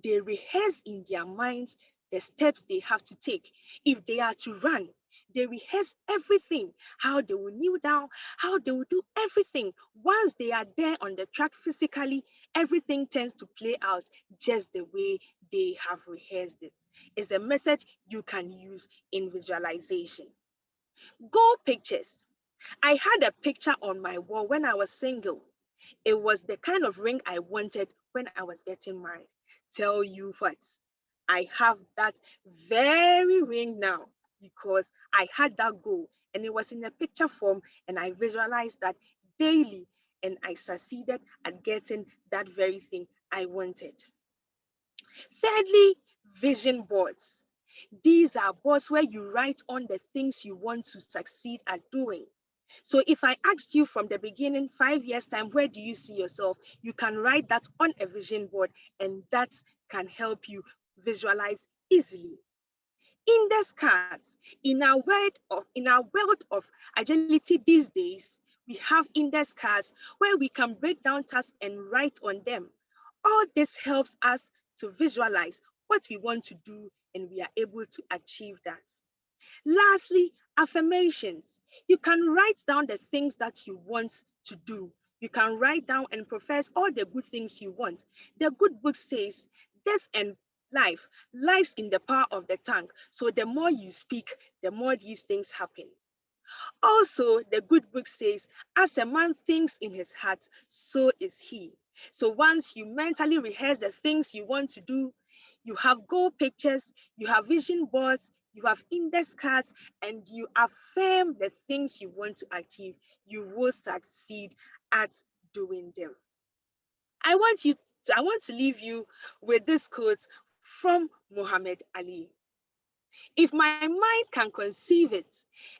They rehearse in their minds the steps they have to take. If they are to run, they rehearse everything, how they will kneel down, how they will do everything. Once they are there on the track physically, everything tends to play out just the way they have rehearsed it. It's a method you can use in visualization. Goal pictures. I had a picture on my wall when I was single. It was the kind of ring I wanted when I was getting married. Tell you what, I have that very ring now because I had that goal and it was in a picture form and I visualized that daily and I succeeded at getting that very thing I wanted. Thirdly, vision boards. These are boards where you write on the things you want to succeed at doing. So if I asked you from the beginning, 5 years time, where do you see yourself? You can write that on a vision board and that can help you visualize easily. Index cards. In our world of agility these days, we have index cards where we can break down tasks and write on them. All this helps us to visualize what we want to do and we are able to achieve that. Lastly, affirmations. You can write down the things that you want to do. You can write down and profess all the good things you want. The good book says, death and life lies in the power of the tongue. So the more you speak, the more these things happen. Also, the good book says, as a man thinks in his heart, so is he. So once you mentally rehearse the things you want to do, you have goal pictures, you have vision boards, you have index cards, and you affirm the things you want to achieve, you will succeed at doing them. I want to leave you with this quote from Muhammad Ali. If my mind can conceive it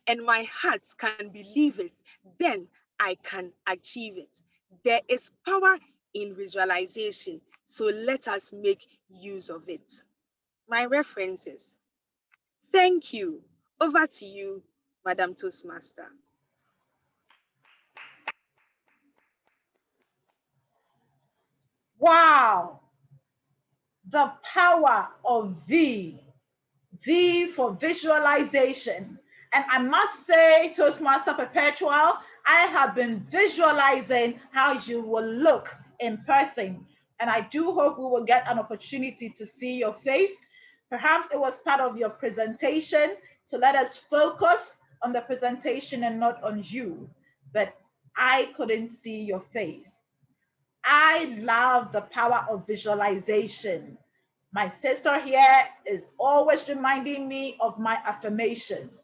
and my heart can believe it, then I can achieve it. There is power in visualization, so let us make use of it. My references. Thank you. Over to you, Madam Toastmaster. Wow, the power of V. V for visualization. And I must say, Toastmaster Perpetual, I have been visualizing how you will look in person. And I do hope we will get an opportunity to see your face. Perhaps it was part of your presentation to let us focus on the presentation and not on you. But I couldn't see your face. I love the power of visualization. My sister here is always reminding me of my affirmations.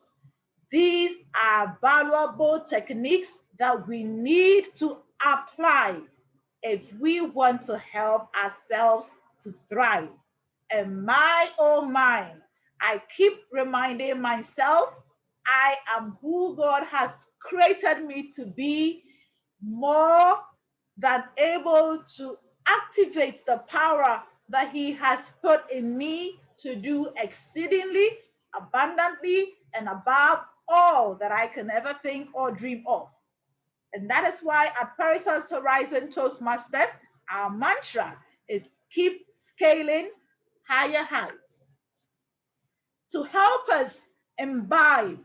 These are valuable techniques that we need to apply if we want to help ourselves to thrive. And my, oh my, I keep reminding myself I am who God has created me to be, more than able to activate the power that He has put in me to do exceedingly, abundantly, and above all that I can ever think or dream of. And that is why at Perissos Horizon Toastmasters, our mantra is keep scaling higher heights. To help us imbibe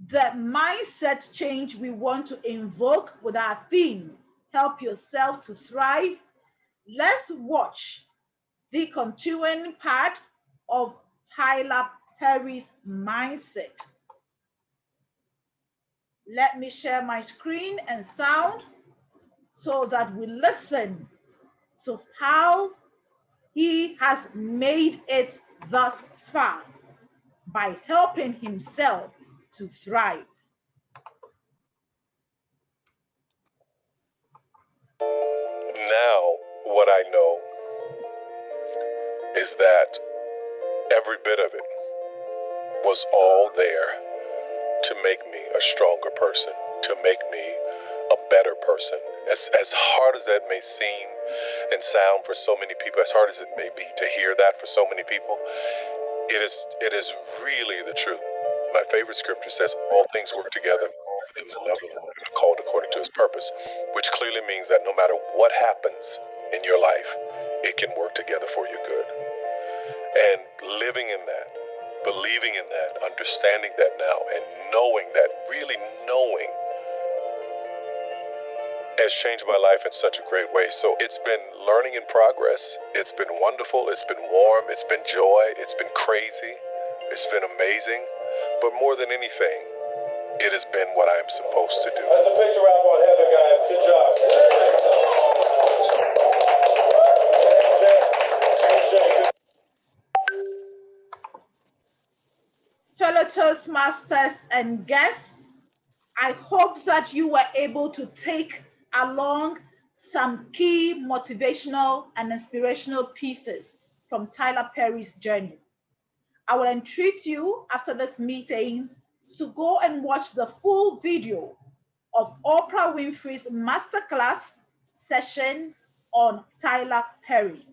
the mindset change we want to invoke with our theme, Help Yourself to Thrive, let's watch the continuing part of Tyler Perry's mindset. Let me share my screen and sound so that we listen to how he has made it thus far by helping himself to thrive. Now, what I know is that every bit of it was all there to make me a stronger person, to make me a better person. As hard as that may seem and sound for so many people, as hard as it may be to hear that for so many people, it is really the truth. My favorite scripture says all things work together for them that love the Lord and are called according to his purpose, which clearly means that no matter what happens in your life, it can work together for your good. And living in that, believing in that, understanding that now, and knowing that, really knowing, has changed my life in such a great way. So it's been learning in progress. It's been wonderful. It's been warm. It's been joy. It's been crazy. It's been amazing. But more than anything, it has been what I'm supposed to do. That's a picture wrap on Heather, guys. Good job. Fellow Toastmasters and guests, I hope that you were able to take along some key motivational and inspirational pieces from Tyler Perry's journey. I will entreat you after this meeting to go and watch the full video of Oprah Winfrey's masterclass session on Tyler Perry.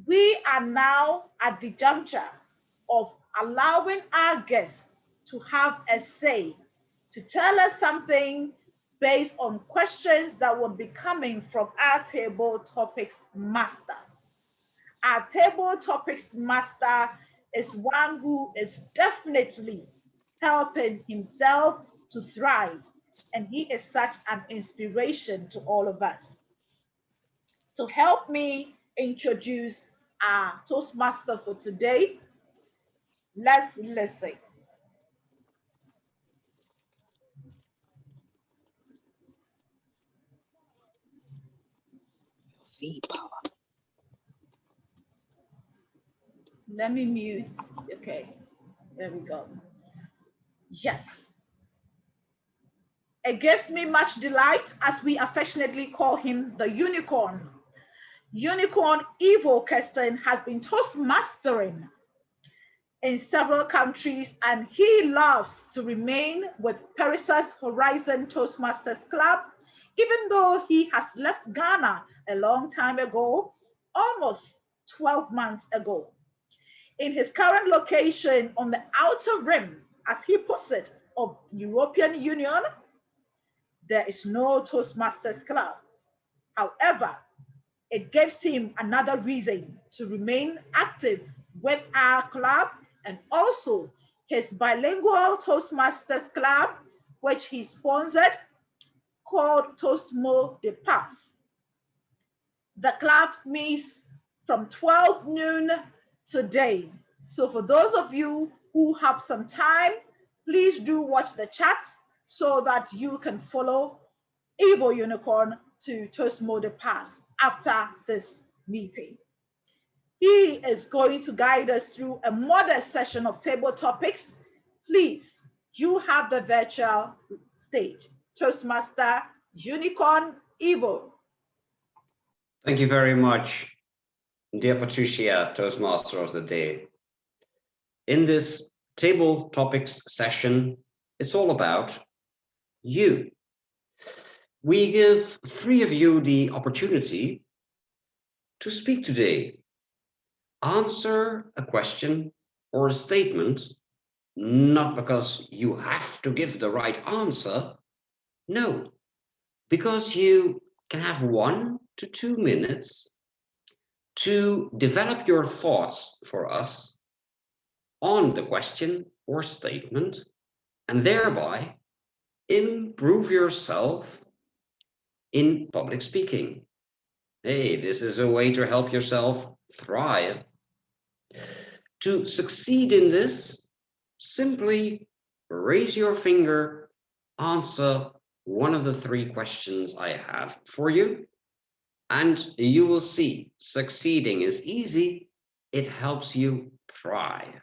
We are now at the juncture of allowing our guests to have a say, to tell us something based on questions that will be coming from our table topics master. Our table topics master is one who is definitely helping himself to thrive, and he is such an inspiration to all of us. To help me introduce our Toastmaster for today, let's listen. Let me mute. Okay, there we go. Yes. It gives me much delight, as we affectionately call him, the unicorn. Unicorn Evo Kirsten has been Toastmastering in several countries, and he loves to remain with Perissos Horizon Toastmasters Club, even though he has left Ghana a long time ago, almost 12 months ago. In his current location on the outer rim, as he puts it, of the European Union, there is no Toastmasters Club. However, it gives him another reason to remain active with our club, and also his bilingual Toastmasters Club, which he sponsored, called Toastmo de Pass. The club meets from 12 noon today. So for those of you who have some time, please do watch the chats so that you can follow Evo Unicorn to Toastmo de Pass after this meeting. He is going to guide us through a modest session of table topics. Please, you have the virtual stage. Toastmaster Unicorn Evo. Thank you very much, dear Patricia, Toastmaster of the Day. In this table topics session, it's all about you. We give 3 of you the opportunity to speak today. Answer a question or a statement, not because you have to give the right answer, no, because you can have 1 to 2 minutes to develop your thoughts for us on the question or statement, and thereby improve yourself in public speaking. Hey, this is a way to help yourself thrive. To succeed in this, simply raise your finger answer one of the three questions I have for you, and you will see succeeding is easy. It helps you thrive.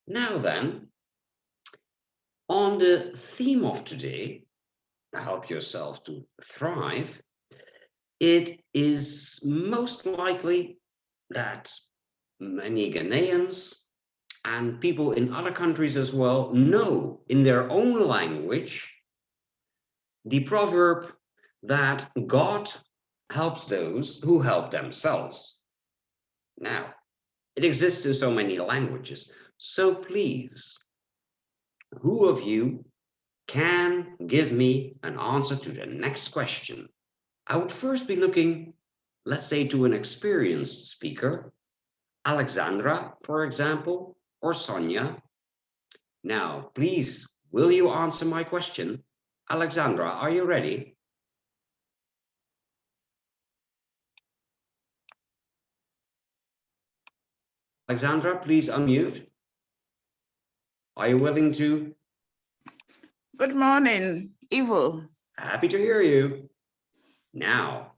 Now then, on the theme of today, help yourself to thrive, it is most likely that many Ghanaians and people in other countries as well know in their own language the proverb that God helps those who help themselves. Now, it exists in so many languages. So please, who of you can give me an answer to the next question? I would first be looking, let's say, to an experienced speaker, Alexandra, for example, or Sonia. Now, please, will you answer my question? Alexandra, are you ready? Alexandra, please unmute. Are you willing to? Good morning, Ivo. Happy to hear you. Now,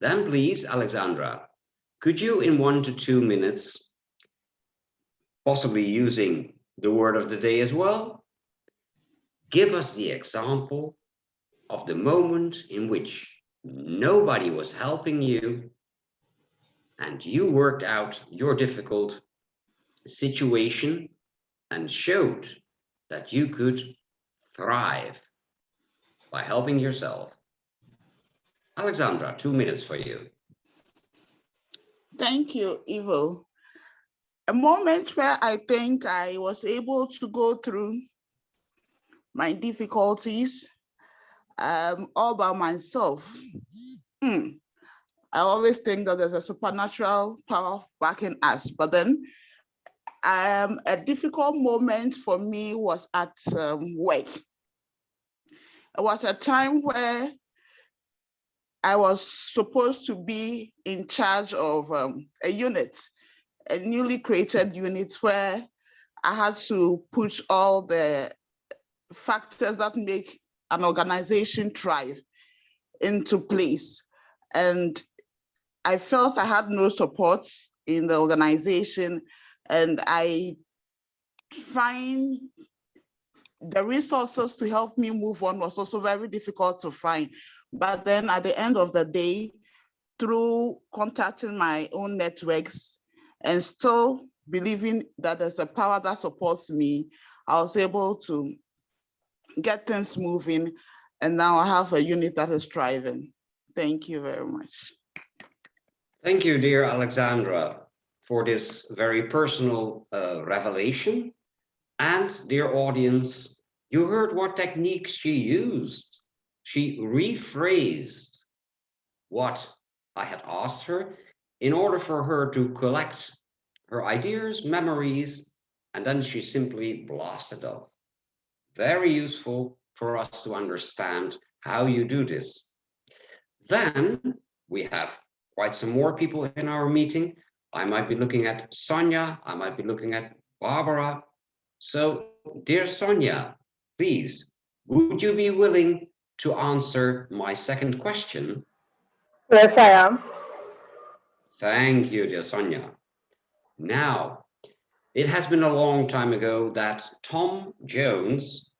then please, Alexandra, could you in 1 to 2 minutes, possibly using the word of the day as well, give us the example of the moment in which nobody was helping you and you worked out your difficult situation and showed that you could thrive by helping yourself. Alexandra, 2 minutes for you. Thank you, Ivo. A moment where I think I was able to go through my difficulties all by myself. I always think that there's a supernatural power backing us, but then a difficult moment for me was at work. It was a time where I was supposed to be in charge of a unit, a newly created unit where I had to put all the factors that make an organization thrive into place. And I felt I had no support in the organization, and I find the resources to help me move on was also very difficult to find. But then at the end of the day, through contacting my own networks and still believing that there's a power that supports me, I was able to get things moving. And now I have a unit that is thriving. Thank you very much. Thank you, dear Alexandra, for this very personal revelation. And dear audience, you heard what techniques she used. She rephrased what I had asked her in order for her to collect her ideas, memories, and then she simply blasted off. Very useful for us to understand how you do this. Then we have quite some more people in our meeting. I might be looking at Sonia, I might be looking at Barbara. So, dear Sonia, please, would you be willing to answer my second question? Yes, I am. Thank you, dear Sonia. Now, it has been a long time ago that Tom Jones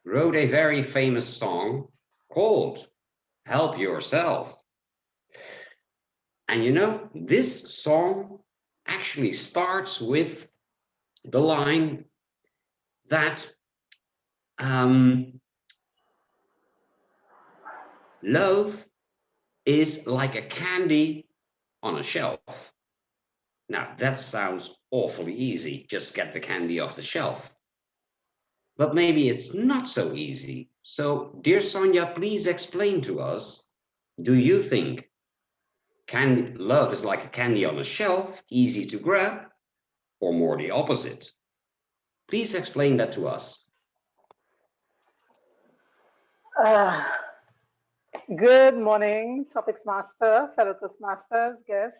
wrote a very famous song called Help Yourself. And you know, this song actually starts with the line that love is like a candy on a shelf. Now, that sounds awfully easy. Just get the candy off the shelf. But maybe it's not so easy. So, dear Sonia, please explain to us, do you think love is like a candy on a shelf, easy to grab, or more the opposite? Please explain that to us. Good morning, Topics Master, fellow Toastmasters, guests.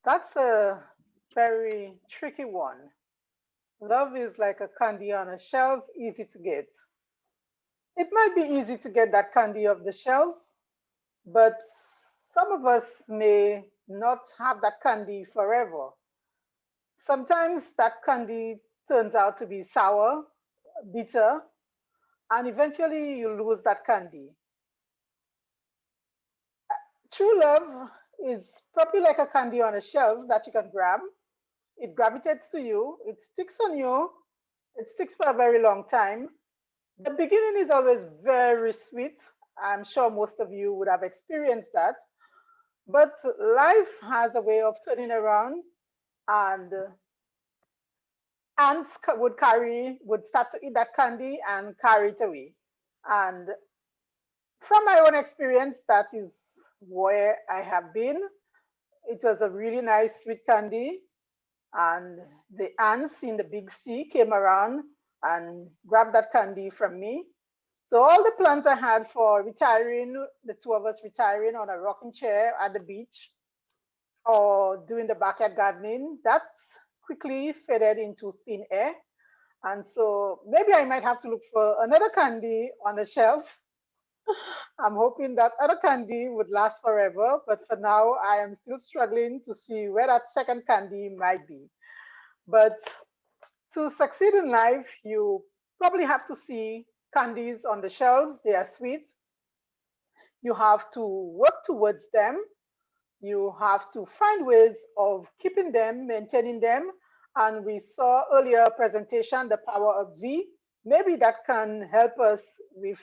That's a very tricky one. Love is like a candy on a shelf, easy to get. It might be easy to get that candy off the shelf, but some of us may not have that candy forever. Sometimes that candy turns out to be sour, bitter, and eventually you lose that candy. True love is probably like a candy on a shelf that you can grab. It gravitates to you, it sticks on you, it sticks for a very long time. The beginning is always very sweet. I'm sure most of you would have experienced that. But life has a way of turning around, and ants would start to eat that candy and carry it away. And from my own experience, that is where I have been. It was a really nice sweet candy, and the ants in the big sea came around and grabbed that candy from me. So all the plans I had for retiring, the two of us retiring on a rocking chair at the beach or doing the backyard gardening, that's quickly faded into thin air. And so maybe I might have to look for another candy on the shelf. I'm hoping that other candy would last forever, but for now, I am still struggling to see where that second candy might be. But to succeed in life, you probably have to see candies on the shelves. They are sweet. You have to work towards them. You have to find ways of keeping them, maintaining them. And we saw earlier presentation, the power of V. Maybe that can help us with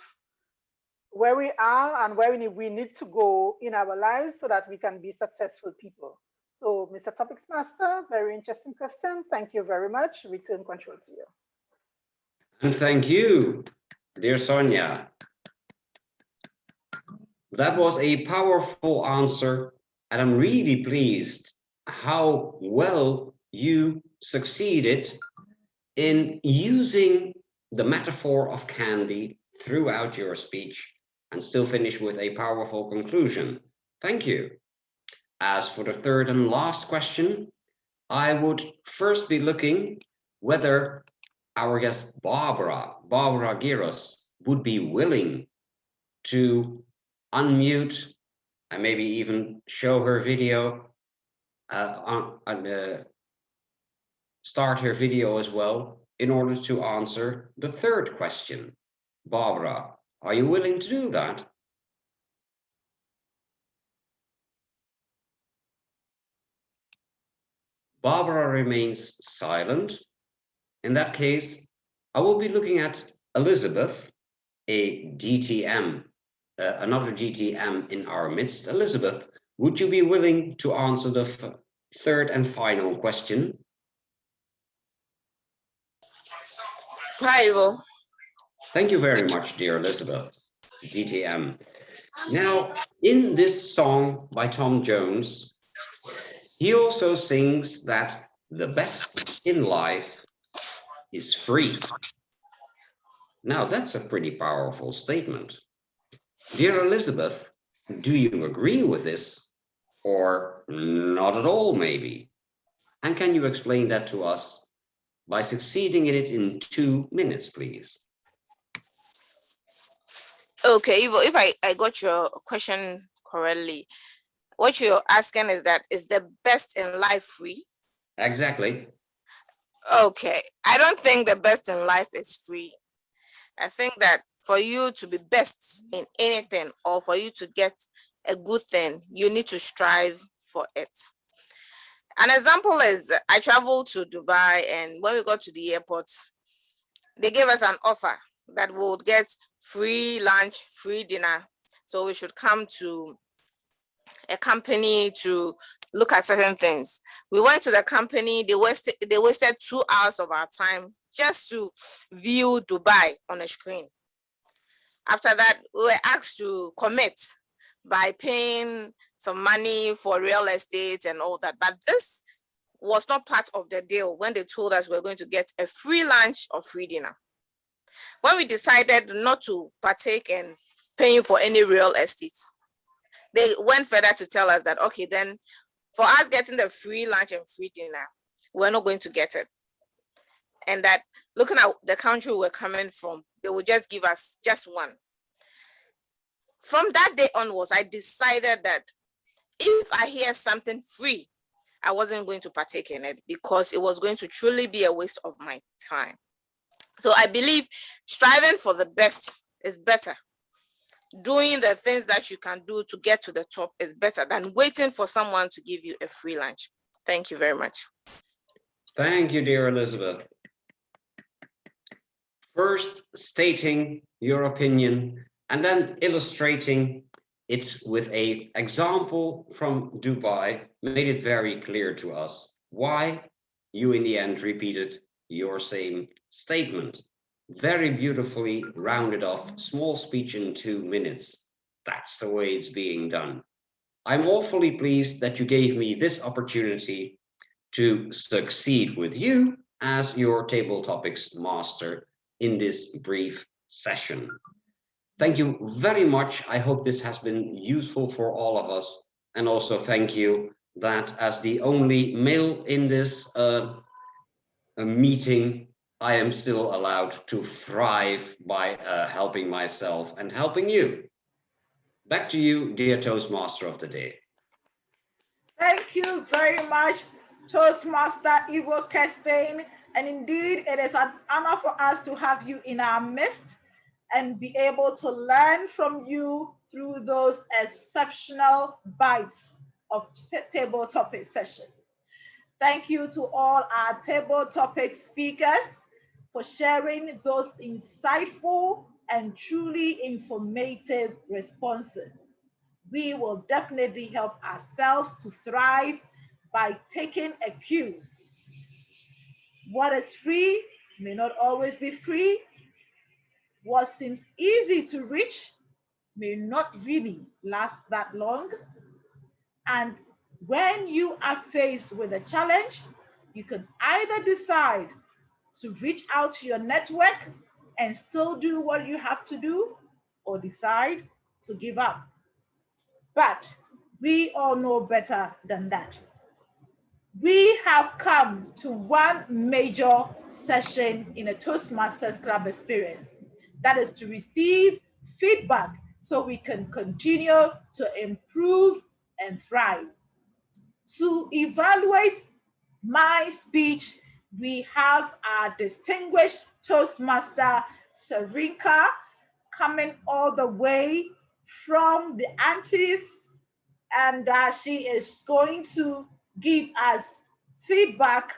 where we are and where we need to go in our lives so that we can be successful people. So, Mr. Topics Master, very interesting question. Thank you very much. Return control to you. And thank you, dear Sonia. That was a powerful answer, and I'm really pleased how well you succeeded in using the metaphor of candy throughout your speech and still finish with a powerful conclusion. Thank you. As for the third and last question, I would first be looking whether our guest Barbara Giros would be willing to unmute and maybe even show her video, start her video as well in order to answer the third question. Barbara, are you willing to do that? Barbara remains silent. In that case, I will be looking at Elizabeth, a GTM, another GTM in our midst. Elizabeth, would you be willing to answer the third and final question? Hi, Ivo. Thank you very much, dear Elizabeth, GTM. Now, in this song by Tom Jones, he also sings that the best in life is free. Now, that's a pretty powerful statement. Dear Elizabeth, do you agree with this or not at all, maybe? And can you explain that to us by succeeding in it in 2 minutes, please? Okay, Ivo, if I got your question correctly, what you're asking is that is the best in life free? Exactly. Okay, I don't think the best in life is free. I think that for you to be best in anything or for you to get a good thing, you need to strive for it. An example is I traveled to Dubai, and when we got to the airport, they gave us an offer that we would get free lunch, free dinner. So we should come to a company to look at certain things. We went to the company, they wasted 2 hours of our time just to view Dubai on a screen. After that, we were asked to commit by paying some money for real estate and all that. But this was not part of the deal when they told us we were going to get a free lunch or free dinner. When we decided not to partake in paying for any real estate, they went further to tell us that, okay, then for us getting the free lunch and free dinner, we're not going to get it. And that looking at the country we're coming from, They will just give us just one. From that day onwards, I decided that if I hear something free, I wasn't going to partake in it because it was going to truly be a waste of my time. So I believe striving for the best is better. Doing the things that you can do to get to the top is better than waiting for someone to give you a free lunch. Thank you very much. Thank you, dear Elizabeth. First, stating your opinion and then illustrating it with an example from Dubai made it very clear to us why you in the end repeated your same statement. Very beautifully rounded off, small speech in 2 minutes. That's the way it's being done. I'm awfully pleased that you gave me this opportunity to succeed with you as your table topics master in this brief session. Thank you very much. I hope this has been useful for all of us. And also thank you that as the only male in this meeting, I am still allowed to thrive by helping myself and helping you. Back to you, dear Toastmaster of the day. Thank you very much, Toastmaster Ivo Kestain. And indeed, it is an honor for us to have you in our midst and be able to learn from you through those exceptional bites of table topic session. Thank you to all our table topic speakers for sharing those insightful and truly informative responses. We will definitely help ourselves to thrive by taking a cue. What is free may not always be free. What seems easy to reach may not really last that long. And when you are faced with a challenge, you can either decide to reach out to your network and still do what you have to do, or decide to give up. But we all know better than that. We have come to one major session in a Toastmasters Club experience. That is to receive feedback so we can continue to improve and thrive. To evaluate my speech, we have our distinguished Toastmaster, Sarinka, coming all the way from the Antilles, and she is going to give us feedback,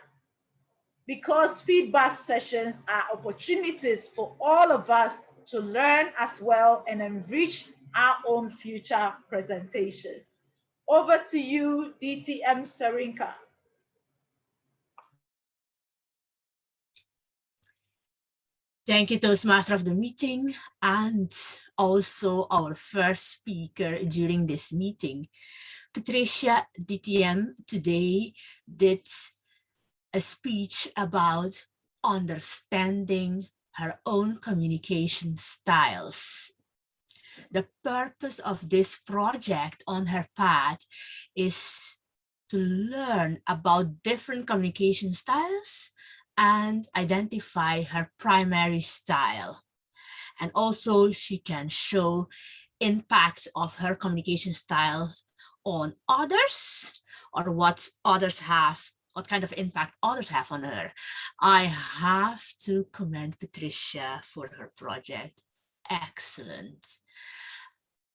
because feedback sessions are opportunities for all of us to learn as well and enrich our own future presentations. Over to you, DTM Sarinka. Thank you, Toastmaster of the meeting, and also our first speaker during this meeting. Patricia DTM today did a speech about understanding her own communication styles. The purpose of this project on her path is to learn about different communication styles and identify her primary style. And also she can show impacts of her communication style on others, or what kind of impact others have on her. I have to commend Patricia for her project. Excellent.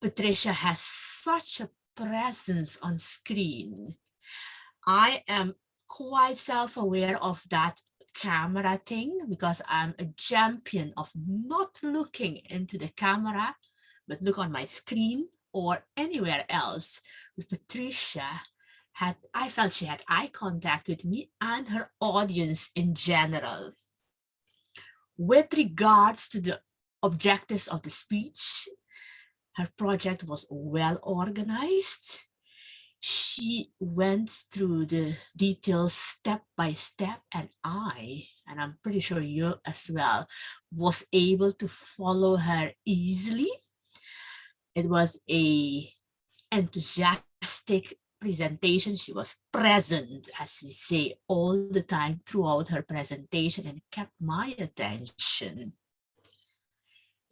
Patricia has such a presence on screen. I am quite self-aware of that camera thing because I'm a champion of not looking into the camera, but look on my screen or anywhere else. With Patricia, I felt she had eye contact with me and her audience in general. With regards to the objectives of the speech, her project was well organized. She went through the details step by step, and I'm pretty sure you as well, was able to follow her easily. It was an enthusiastic presentation. She was present, as we say, all the time throughout her presentation and kept my attention.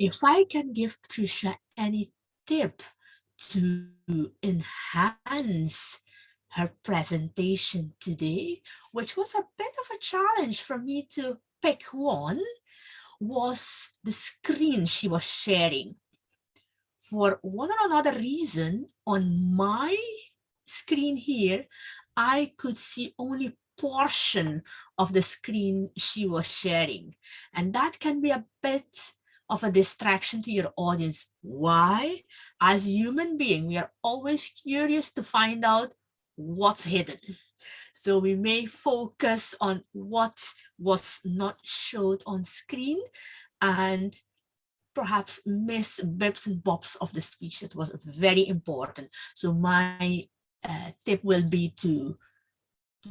if I can give Patricia any tip to enhance her presentation today, which was a bit of a challenge for me to pick one, was the screen she was sharing. For one or another reason, on my screen here, I could see only portion of the screen she was sharing. And that can be a bit of a distraction to your audience. Why? As human beings, we are always curious to find out what's hidden. So we may focus on what was not showed on screen and perhaps miss bits and bobs of the speech that was very important. So my tip will be to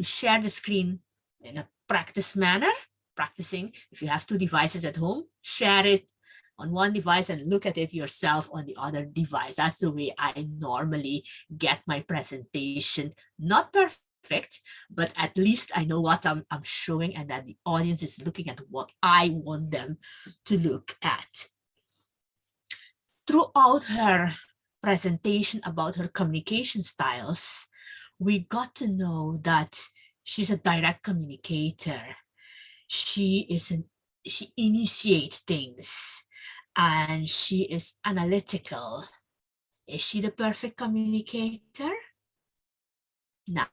share the screen in a practice manner, practicing. If you have two devices at home, share it on one device and look at it yourself on the other device. That's the way I normally get my presentation. Not perfect, but at least I know what I'm showing and that the audience is looking at what I want them to look at. Throughout her presentation about her communication styles, we got to know that she's a direct communicator. She initiates things and she is analytical. Is she the perfect communicator? Now,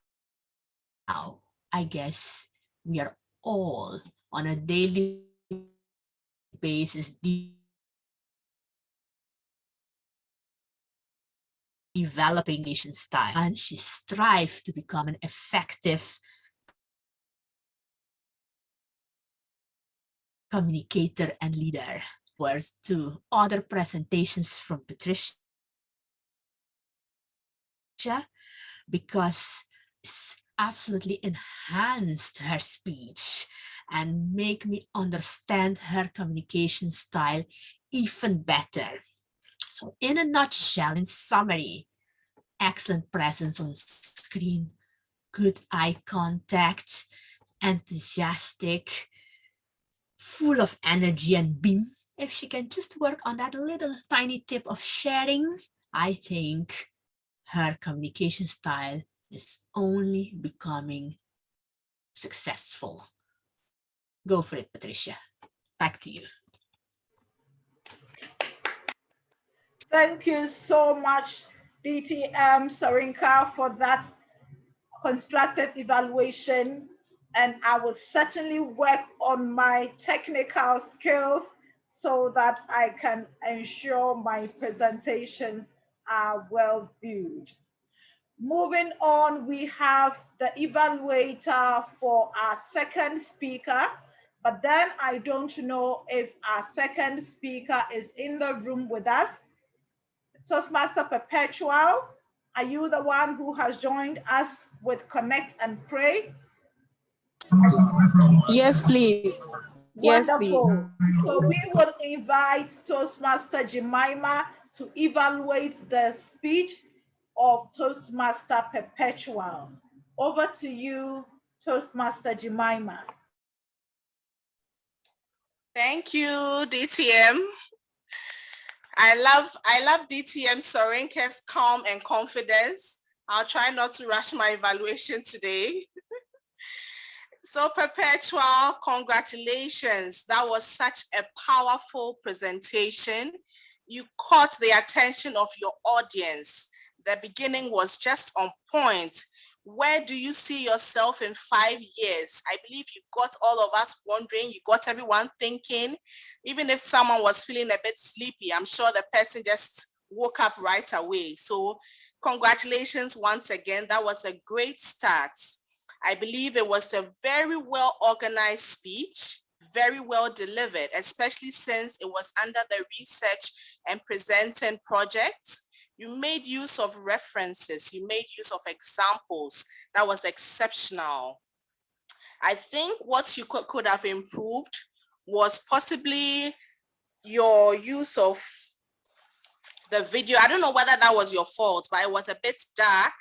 I guess we are all on a daily basis developing nation style, and she strives to become an effective communicator and leader. Whereas to other presentations from Patricia, because it's absolutely enhanced her speech and make me understand her communication style even better. So in a nutshell, in summary, excellent presence on screen, good eye contact, enthusiastic, full of energy and beam. If she can just work on that little tiny tip of sharing, I think her communication style is only becoming successful. Go for it, Patricia. Back to you. Thank you so much, DTM Sorinka, for that constructive evaluation. And I will certainly work on my technical skills so that I can ensure my presentations are well viewed. Moving on, we have the evaluator for our second speaker, but then I don't know if our second speaker is in the room with us. Toastmaster Perpetual, are you the one who has joined us with Connect and Pray? Yes, please. Yes, please. Wonderful. So we will invite Toastmaster Jemima to evaluate the speech of Toastmaster Perpetual. Over to you, Toastmaster Jemima. Thank you, DTM. I love DTM Sorinka's calm and confidence. I'll try not to rush my evaluation today. So Perpetual, congratulations. That was such a powerful presentation. You caught the attention of your audience. The beginning was just on point. Where do you see yourself in 5 years? I believe you got all of us wondering, you got everyone thinking. Even if someone was feeling a bit sleepy, I'm sure the person just woke up right away. So congratulations once again. That was a great start. I believe it was a very well organized speech, very well delivered, especially since it was under the research and presenting project. You made use of references, you made use of examples. That was exceptional. I think what you could have improved was possibly your use of the video. I don't know whether that was your fault, but it was a bit dark,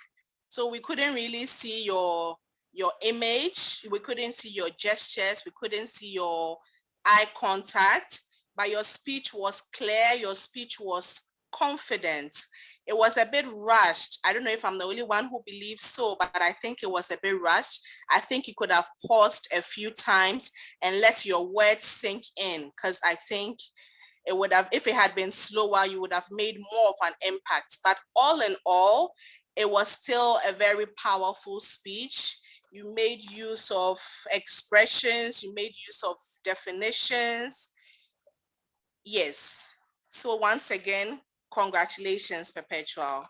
so we couldn't really see your image. We couldn't see your gestures. We couldn't see your eye contact. but your speech was clear, your speech was confident. It was a bit rushed. I don't know if I'm the only one who believes so, but I think it was a bit rushed. I think you could have paused a few times and let your words sink in, because I think it would have, if it had been slower, you would have made more of an impact. But all in all, it was still a very powerful speech. You made use of expressions, you made use of definitions. Yes. So once again, congratulations, Perpetual.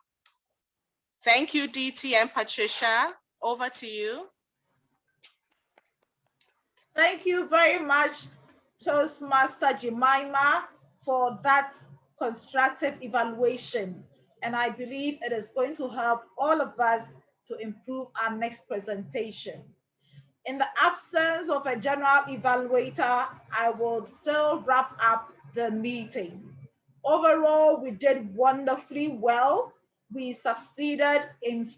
Thank you, DT and Patricia. Over to you. Thank you very much, Toastmaster Jemima, for that constructive evaluation. And I believe it is going to help all of us to improve our next presentation. In the absence of a general evaluator, I will still wrap up the meeting. Overall, we did wonderfully well. We succeeded in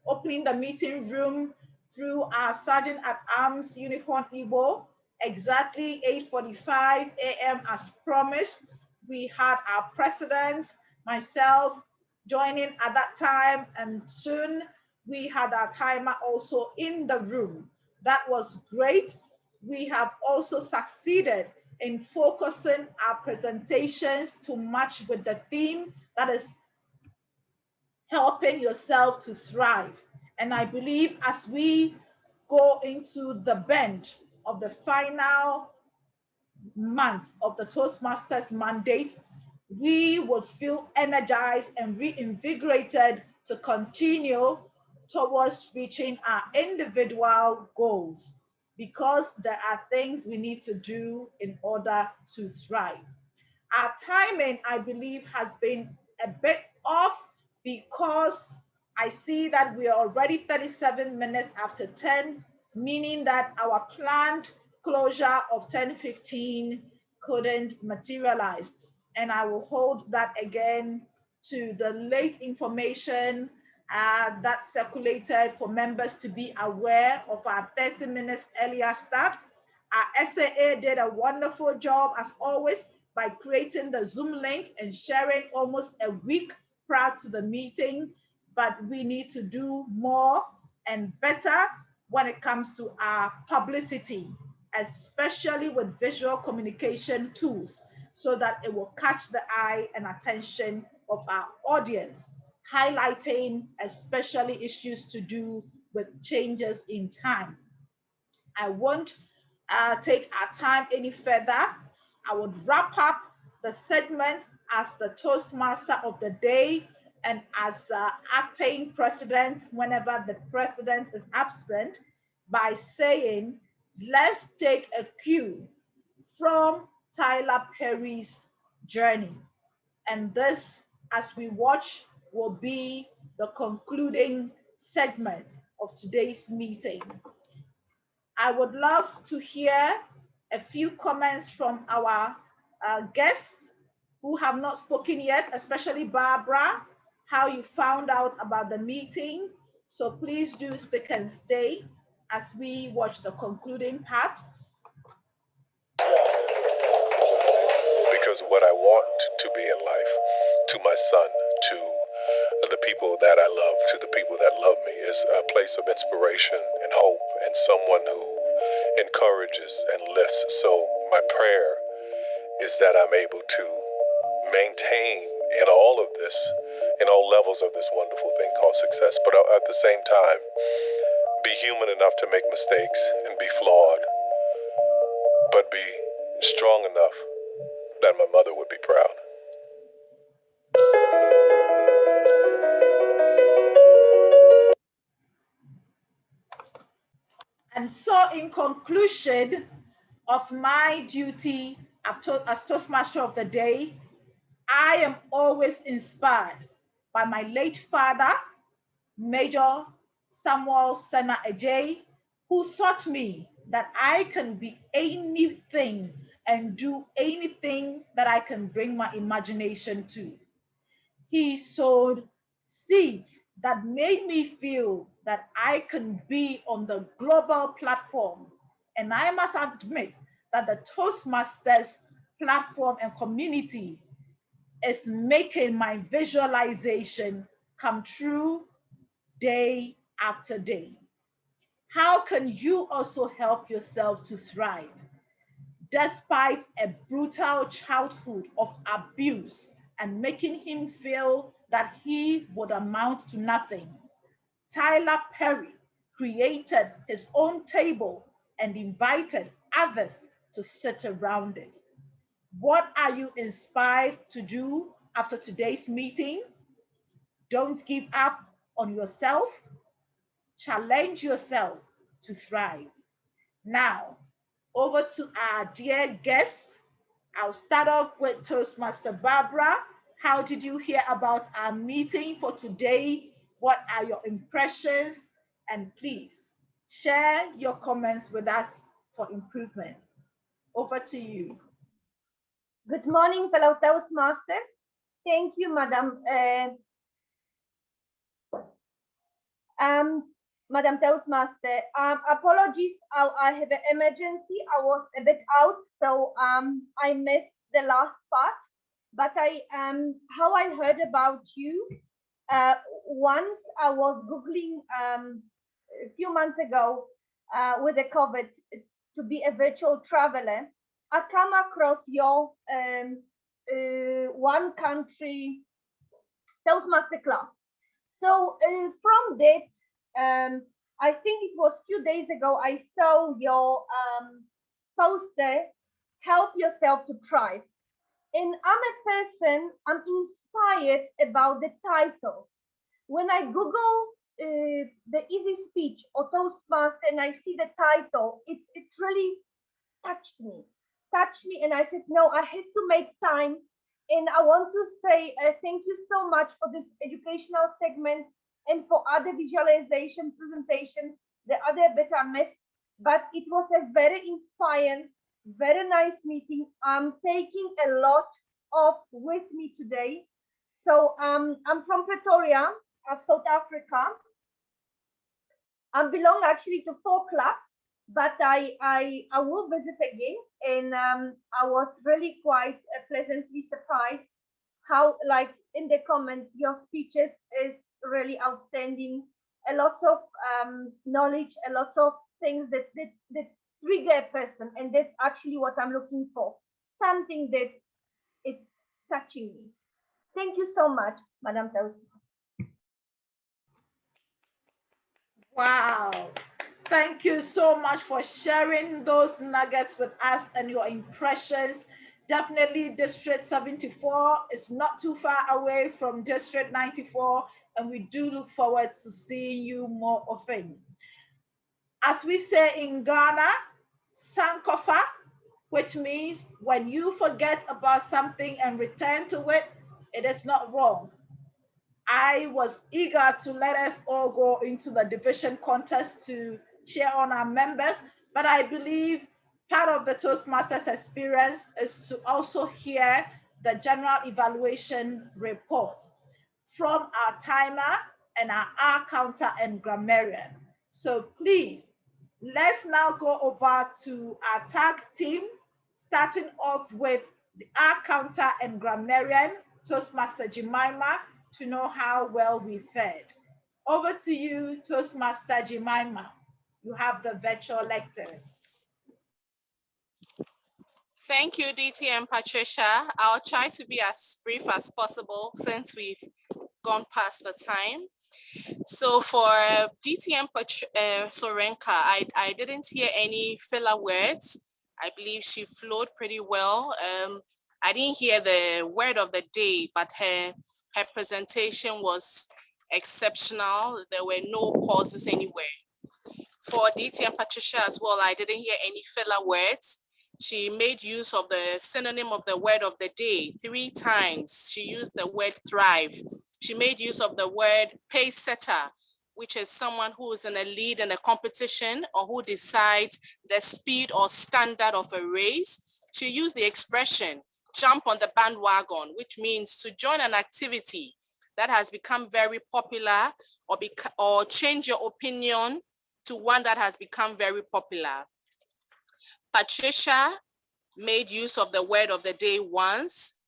opening the meeting room through our Sergeant at Arms Unicorn Igbo, exactly 8:45 a.m. as promised. We had our president, myself, joining at that time, and soon we had our timer also in the room. That was great. We have also succeeded in focusing our presentations to match with the theme, that is helping yourself to thrive. And I believe as we go into the bend of the final month of the Toastmasters mandate, we will feel energized and reinvigorated to continue towards reaching our individual goals, because there are things we need to do in order to thrive. Our timing, I believe, has been a bit off because I see that we are already 37 minutes after 10, meaning that our planned closure of 10:15 couldn't materialize. And I will hold that again to the late information that circulated for members to be aware of our 30 minutes earlier start. Our SAA did a wonderful job, as always, by creating the Zoom link and sharing almost a week prior to the meeting. But we need to do more and better when it comes to our publicity, especially with visual communication tools, so that it will catch the eye and attention of our audience, highlighting especially issues to do with changes in time. I won't take our time any further. I would wrap up the segment as the Toastmaster of the day and as acting president whenever the president is absent by saying, let's take a cue from Tyler Perry's journey. And this, as we watch, will be the concluding segment of today's meeting. I would love to hear a few comments from our guests who have not spoken yet, especially Barbara, how you found out about the meeting. So please do stick and stay as we watch the concluding part. Because what I want to be in life, to my son, to the people that I love, to the people that love me, is a place of inspiration and hope and someone who encourages and lifts. So my prayer is that I'm able to maintain in all of this, in all levels of this wonderful thing called success, but at the same time, be human enough to make mistakes and be flawed, but be strong enough that my mother would be proud. And so in conclusion of my duty as Toastmaster of the day, I am always inspired by my late father, Major Samuel Sena Ajay, who taught me that I can be anything and do anything that I can bring my imagination to. He sowed seeds that made me feel that I can be on the global platform. And I must admit that the Toastmasters platform and community is making my visualization come true day after day. How can you also help yourself to thrive? Despite a brutal childhood of abuse and making him feel that he would amount to nothing, Tyler Perry created his own table and invited others to sit around it. What are you inspired to do after today's meeting? Don't give up on yourself. Challenge yourself to thrive. Now, over to our dear guests. I'll start off with Toastmaster Barbara. How did you hear about our meeting for today? What are your impressions? And please share your comments with us for improvement. Over to you. Good morning, fellow Toastmasters. Thank you, Madam Madam Toastmaster. Apologies, I have an emergency. I was a bit out, so I missed the last part. But how I heard about you, once I was Googling a few months ago with the COVID to be a virtual traveler. I come across your one country Toastmaster Club. So from that, I think it was a few days ago, I saw your poster, Help Yourself to Thrive. And I'm a person, I'm inspired about the titles. When I Google the Easy Speech or Toastmaster and I see the title, it's really touched me, and I said, no, I had to make time. And I want to say thank you so much for this educational segment and for other visualization presentations, the other bit I missed, but it was a very inspiring, very nice meeting. I'm taking a lot of with me today. So I'm from Pretoria of South Africa. I belong actually to 4 clubs, but I will visit again, and I was really quite pleasantly surprised how, like in the comments, your speeches is really outstanding. A lot of knowledge, a lot of things that trigger a person, and that's actually what I'm looking for. Something that it's touching me. Thank you so much, Madam Toast. Wow. Thank you so much for sharing those nuggets with us and your impressions. Definitely District 74 is not too far away from District 94, and we do look forward to seeing you more often. As we say in Ghana, Sankofa, which means when you forget about something and return to it, it is not wrong. I was eager to let us all go into the division contest to cheer on our members, but I believe part of the Toastmasters experience is to also hear the general evaluation report from our timer and our counter and grammarian. So please, let's now go over to our tag team, starting off with the counter and grammarian, Toastmaster Jemima, to know how well we fared. Over to you, Toastmaster Jemima. You have the virtual lectern. Thank you, DT and Patricia. I'll try to be as brief as possible since we've gone past the time. So for DT and Sorenka, I didn't hear any filler words. I believe she flowed pretty well. I didn't hear the word of the day, but her presentation was exceptional. There were no pauses anywhere. For DT and Patricia as well, I didn't hear any filler words. She made use of the synonym of the word of the day 3 times. She used the word thrive. She made use of the word pace setter, which is someone who is in a lead in a competition or who decides the speed or standard of a race. She used the expression jump on the bandwagon, which means to join an activity that has become very popular or change your opinion to one that has become very popular. Patricia made use of the word of the day once.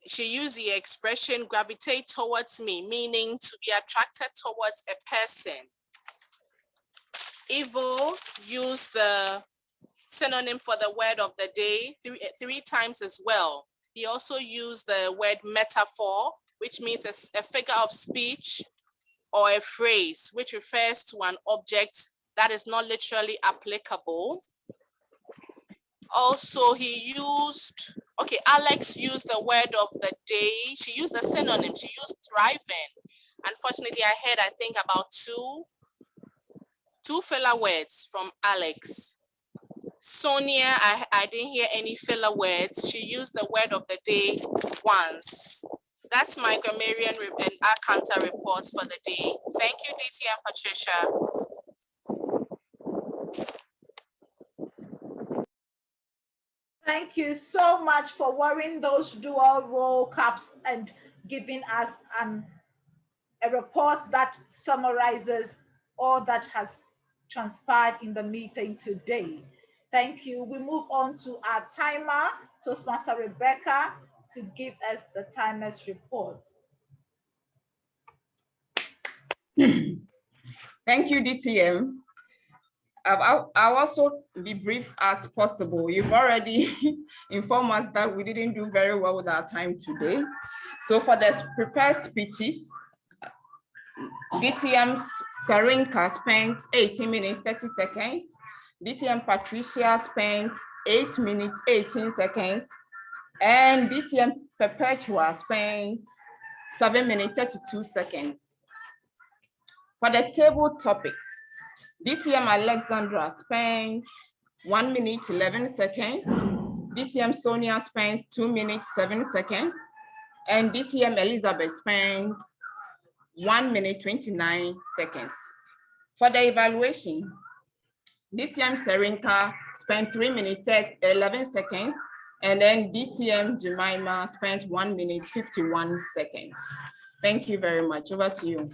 She used the expression gravitate towards me, meaning to be attracted towards a person. Ivo used the synonym for the word of the day three times as well. He also used the word metaphor, which means a figure of speech or a phrase, which refers to an object that is not literally applicable. Also, Alex used the word of the day. She used a synonym. She used thriving. Unfortunately, I think about two filler words from Alex. Sonia, I didn't hear any filler words. She used the word of the day once. That's my grammarian and our counter reports for the day. Thank you, DT and Patricia. Thank you so much for wearing those dual role caps and giving us a report that summarizes all that has transpired in the meeting today. Thank you. We move on to our timer, Toastmaster Rebecca, to give us the timer's report. Thank you, DTM. I'll also be brief as possible. You've already informed us that we didn't do very well with our time today. So for the prepared speeches, DTM Sarinka spent 18 minutes, 30 seconds. DTM Patricia spent 8 minutes, 18 seconds. And DTM Perpetua spent 7 minutes, 32 seconds. For the table topics, DTM Alexandra spent 1 minute, 11 seconds. DTM Sonia spent 2 minutes, 7 seconds. And DTM Elizabeth spent 1 minute, 29 seconds. For the evaluation, DTM Serinka spent 3 minutes, 11 seconds. And then DTM Jemima spent 1 minute, 51 seconds. Thank you very much. Over to you,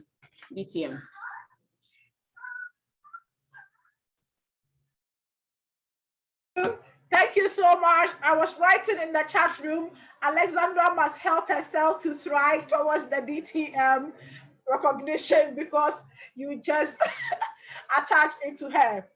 DTM. Thank you so much. I was writing in the chat room, Alexandra must help herself to thrive towards the DTM recognition because you just attached it to her.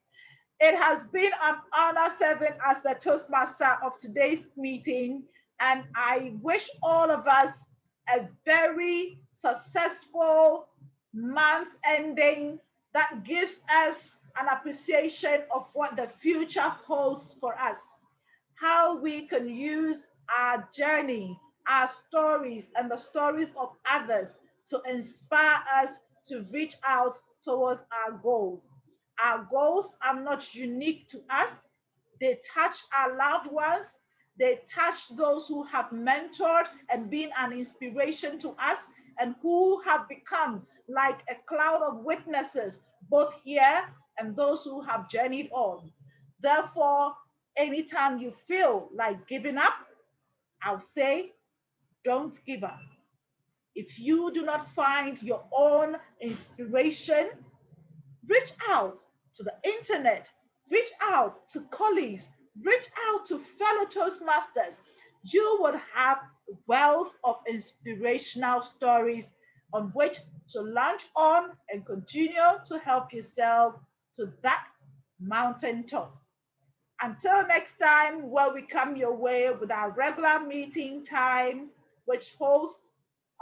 It has been an honor serving as the Toastmaster of today's meeting, and I wish all of us a very successful month ending that gives us an appreciation of what the future holds for us, how we can use our journey, our stories, and the stories of others to inspire us to reach out towards our goals. Our goals are not unique to us. They touch our loved ones. They touch those who have mentored and been an inspiration to us and who have become like a cloud of witnesses, both here and those who have journeyed on. Therefore, anytime you feel like giving up, I'll say, don't give up. If you do not find your own inspiration, reach out to the internet, reach out to colleagues, reach out to fellow Toastmasters. You would have a wealth of inspirational stories on which to launch on and continue to help yourself to that mountaintop. Until next time, where we come your way with our regular meeting time, which holds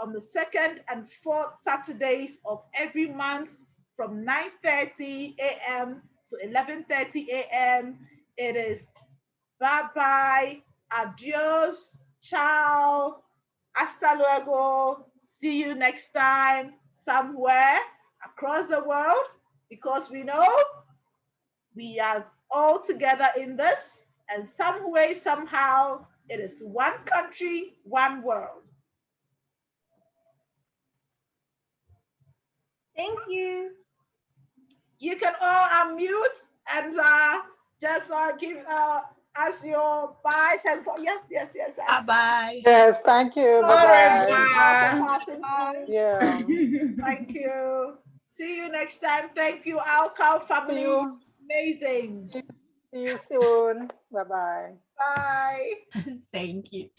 on the second and fourth Saturdays of every month from 9:30 a.m. to 11:30 a.m. It is bye-bye, adios, ciao, hasta luego, see you next time somewhere across the world, because we know we are all together in this, and some way, somehow, it is one country, one world. Thank you. You can all unmute and just give us your byes and yes. Bye-bye. Yes, thank you. Bye-bye. Yeah. Thank you. See you next time. Thank you, Alcal See family. you. Amazing. See you soon. Bye-bye. Bye. Thank you.